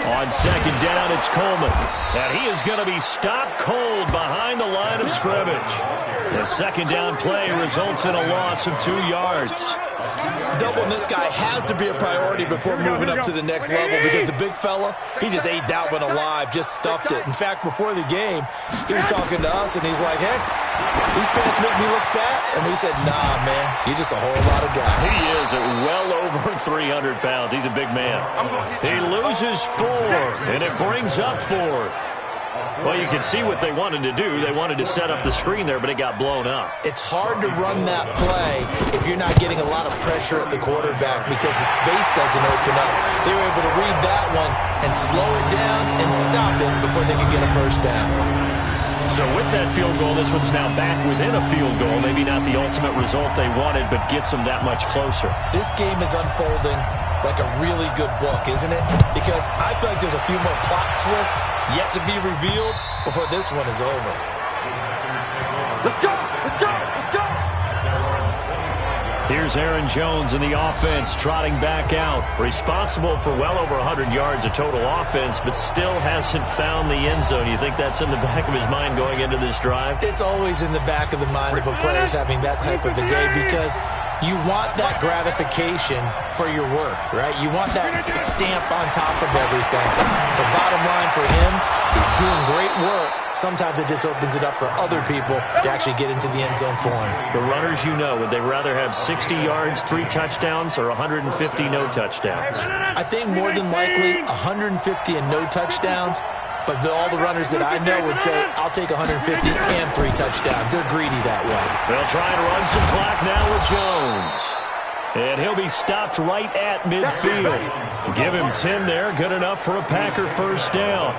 On 2nd down, it's Coleman. And he is going to be stopped cold behind the line of scrimmage. The 2nd down play results in a loss of 2 yards. Doubling this guy has to be a priority before moving up to the next level because the big fella, he just ate that one alive, just stuffed it. In fact, before the game, he was talking to us, and he's like, hey, these pants make me look fat. And we said, nah, man, you're just a whole lot of guy. He is at well over 300 pounds. He's a big man. He loses 4, and it brings up 4th. Well, you can see what they wanted to do. They wanted to set up the screen there, but it got blown up. It's hard to run that play if you're not getting a lot of pressure at the quarterback because the space doesn't open up. They were able to read that one and slow it down and stop it before they could get a first down. So with that field goal, this one's now back within a field goal. Maybe not the ultimate result they wanted, but gets them that much closer. This game is unfolding like a really good book, isn't it? Because I feel like there's a few more plot twists yet to be revealed before this one is over. Let's go! Let's go! Let's go! Here's Aaron Jones in the offense, trotting back out. Responsible for well over 100 yards of total offense, but still hasn't found the end zone. You think that's in the back of his mind going into this drive? It's always in the back of the mind of a player having that type of a day because you want that gratification for your work, right? You want that stamp on top of everything. The bottom line for him is doing great work. Sometimes it just opens it up for other people to actually get into the end zone for him. The runners, you know, would they rather have 60 yards, 3 touchdowns, or 150 no touchdowns? I think more than likely 150 and no touchdowns. But all the runners that I know would say, I'll take 150 and 3 touchdowns. They're greedy that way. They'll try and run some clock now with Jones. And he'll be stopped right at midfield. Give him 10 there. Good enough for a Packer first down.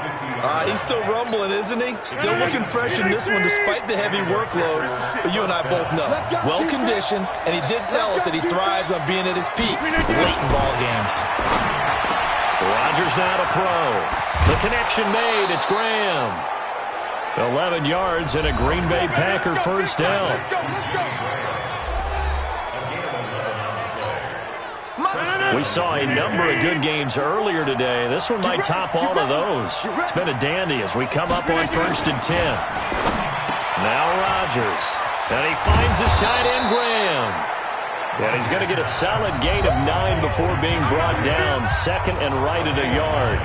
He's still rumbling, isn't he? Still looking fresh in this one despite the heavy workload. But you and I both know, well-conditioned, and he did tell us that he thrives on being at his peak late in ball games. Rodgers now to throw. The connection made. It's Graham. 11 yards and a Green Bay Packer first down. We saw a number of good games earlier today. This one might top all of those. It's been a dandy as we come up on 1st and 10. Now Rodgers. And he finds his tight end, Graham. And he's going to get a solid gain of 9 before being brought down. 2nd and right at a yard.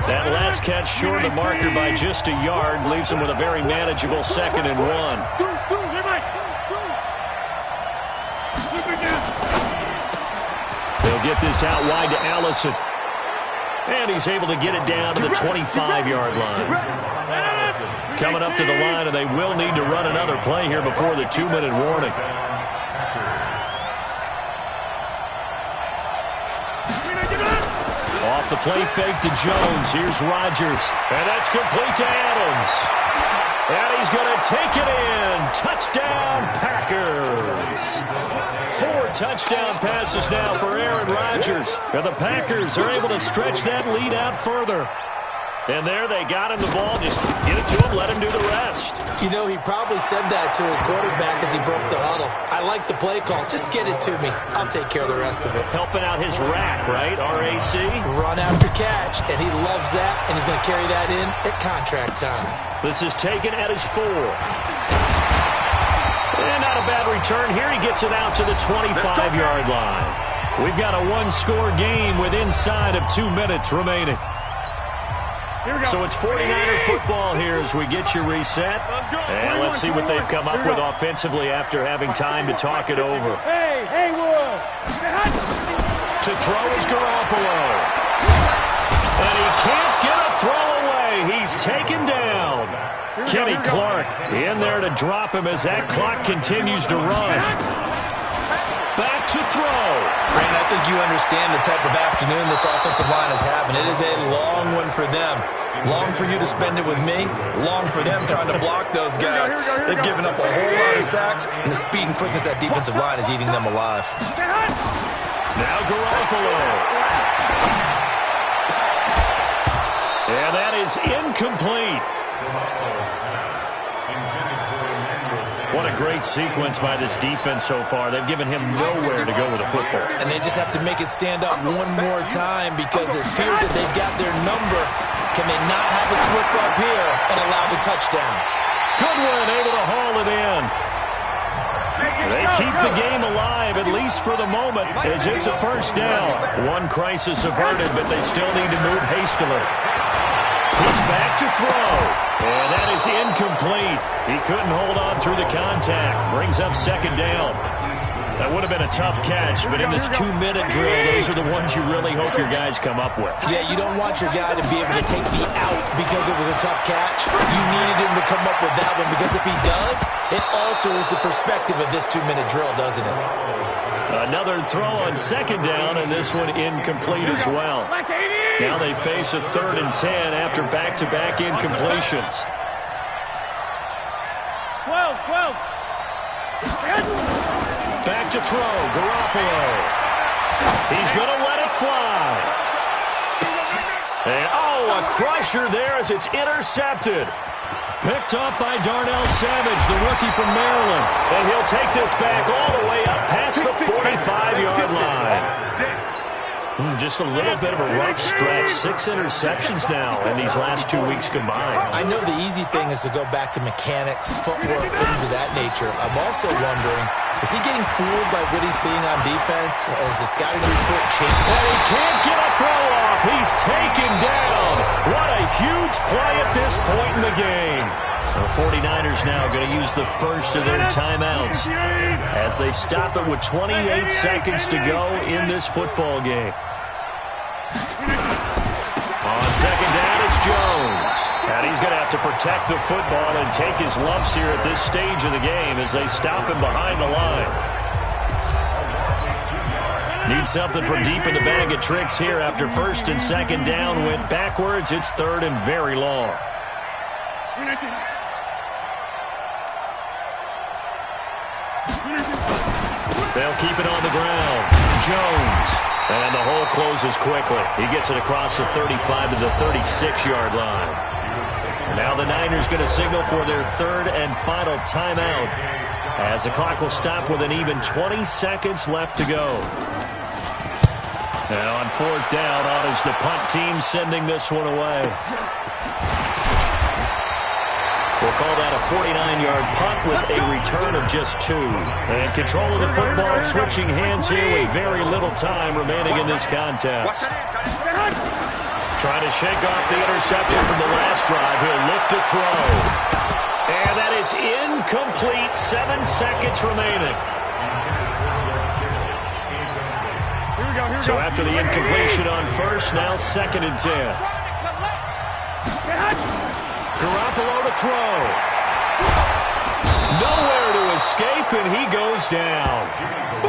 That last catch short of the marker by just a yard leaves him with a very manageable 2nd and 1. They'll get this out wide to Allison. And he's able to get it down to the 25-yard line. Coming up to the line, and they will need to run another play here before the 2-minute warning. Off the play fake to Jones. Here's Rodgers. And that's complete to Adams. And he's going to take it in. Touchdown, Packers. 4 touchdown passes now for Aaron Rodgers. And the Packers are able to stretch that lead out further. And there they got him the ball. Just get it to him, let him do the rest. You know, he probably said that to his quarterback as he broke the huddle. I like the play call. Just get it to me. I'll take care of the rest of it. Helping out his rack, right? RAC? Run after catch, and he loves that, and he's going to carry that in at contract time. This is taken at his 4. And not a bad return here. He gets it out to the 25-yard line. We've got a 1-score game with inside of 2 minutes remaining. So it's 49er football here as we get you reset. And let's see what they've come up with offensively after having time to talk it over. To throw is Garoppolo. And he can't get a throw away. He's taken down. Kenny Clark in there to drop him as that clock continues to run. Back to throw. Brandon, I think you understand the type of afternoon this offensive line is having. It is a long one for them. Long for you to spend it with me. Long for them trying to block those guys. They've given up a whole lot of sacks, and the speed and quickness of that defensive line is eating them alive. Now Garoppolo. And that is incomplete. What a great sequence by this defense so far. They've given him nowhere to go with the football. And they just have to make it stand up one more time because it appears that they've got their number. Can they not have a slip up here and allow the touchdown? Goodwin able to haul it in. They keep the game alive, at least for the moment, as it's a first down. One crisis averted, but they still need to move hastily. He's back to throw, and that is incomplete. He couldn't hold on through the contact. Brings up second down. That would have been a tough catch, but in this 2-minute drill, those are the ones you really hope your guys come up with. Yeah, you don't want your guy to be able to take me out because it was a tough catch. You needed him to come up with that one, because if he does, it alters the perspective of this 2-minute drill, doesn't it? Another throw on second down, and this one incomplete as well. Now they face a 3rd and 10 after back-to-back incompletions. 12. Back to throw, Garoppolo. He's going to let it fly. And, a crusher there as it's intercepted. Picked up by Darnell Savage, the rookie from Maryland. And he'll take this back all the way up past the 45-yard line. Just a little bit of a rough stretch. 6 interceptions now in these last 2 weeks combined. I know the easy thing is to go back to mechanics, footwork, things of that nature. I'm also wondering, is he getting fooled by what he's seeing on defense as the scouting report changes? And he can't get a throw off. He's taken down. What a huge play at this point in the game. The 49ers now going to use the first of their timeouts as they stop it with 28 seconds to go in this football game. On second down, it's Jones. And he's going to have to protect the football and take his lumps here at this stage of the game as they stop him behind the line. Need something from deep in the bag of tricks here after first and second down went backwards. It's 3rd and very long. They'll keep it on the ground. Jones. And the hole closes quickly. He gets it across the 35 to the 36-yard line. Now the Niners going to signal for their 3rd and final timeout as the clock will stop with an even 20 seconds left to go. Now on 4th down, on is the punt team sending this one away. We'll call that a 49-yard punt with a return of just 2. And control of the football switching hands here with very little time remaining in this contest. Trying to shake off the interception from the last drive. He'll look to throw. And that is incomplete. 7 seconds remaining. So after the incompletion on first, now 2nd and 10. Garoppolo to throw. Nowhere to escape, and he goes down.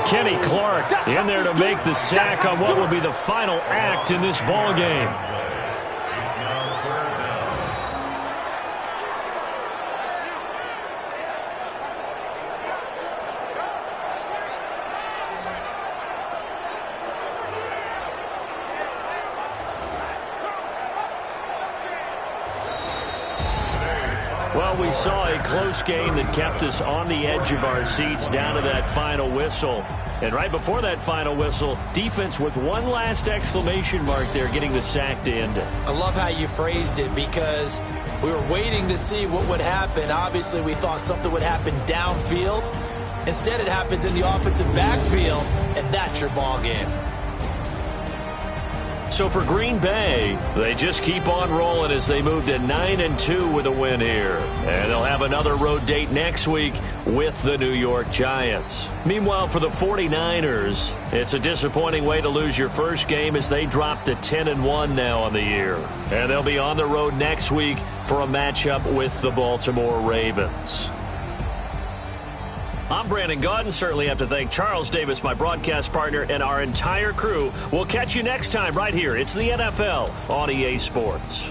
Kenny Clark in there to make the sack on what will be the final act in this ball game. Well, we saw a close game that kept us on the edge of our seats down to that final whistle. And right before that final whistle, defense with one last exclamation mark there, getting the sack to end it. I love how you phrased it, because we were waiting to see what would happen. Obviously, we thought something would happen downfield. Instead, it happens in the offensive backfield, and that's your ball game. So for Green Bay, they just keep on rolling as they move to 9-2 with a win here. And they'll have another road date next week with the New York Giants. Meanwhile, for the 49ers, it's a disappointing way to lose your first game as they drop to 10-1 now on the year. And they'll be on the road next week for a matchup with the Baltimore Ravens. I'm Brandon Gaudin. Certainly have to thank Charles Davis, my broadcast partner, and our entire crew. We'll catch you next time right here. It's the NFL on EA Sports.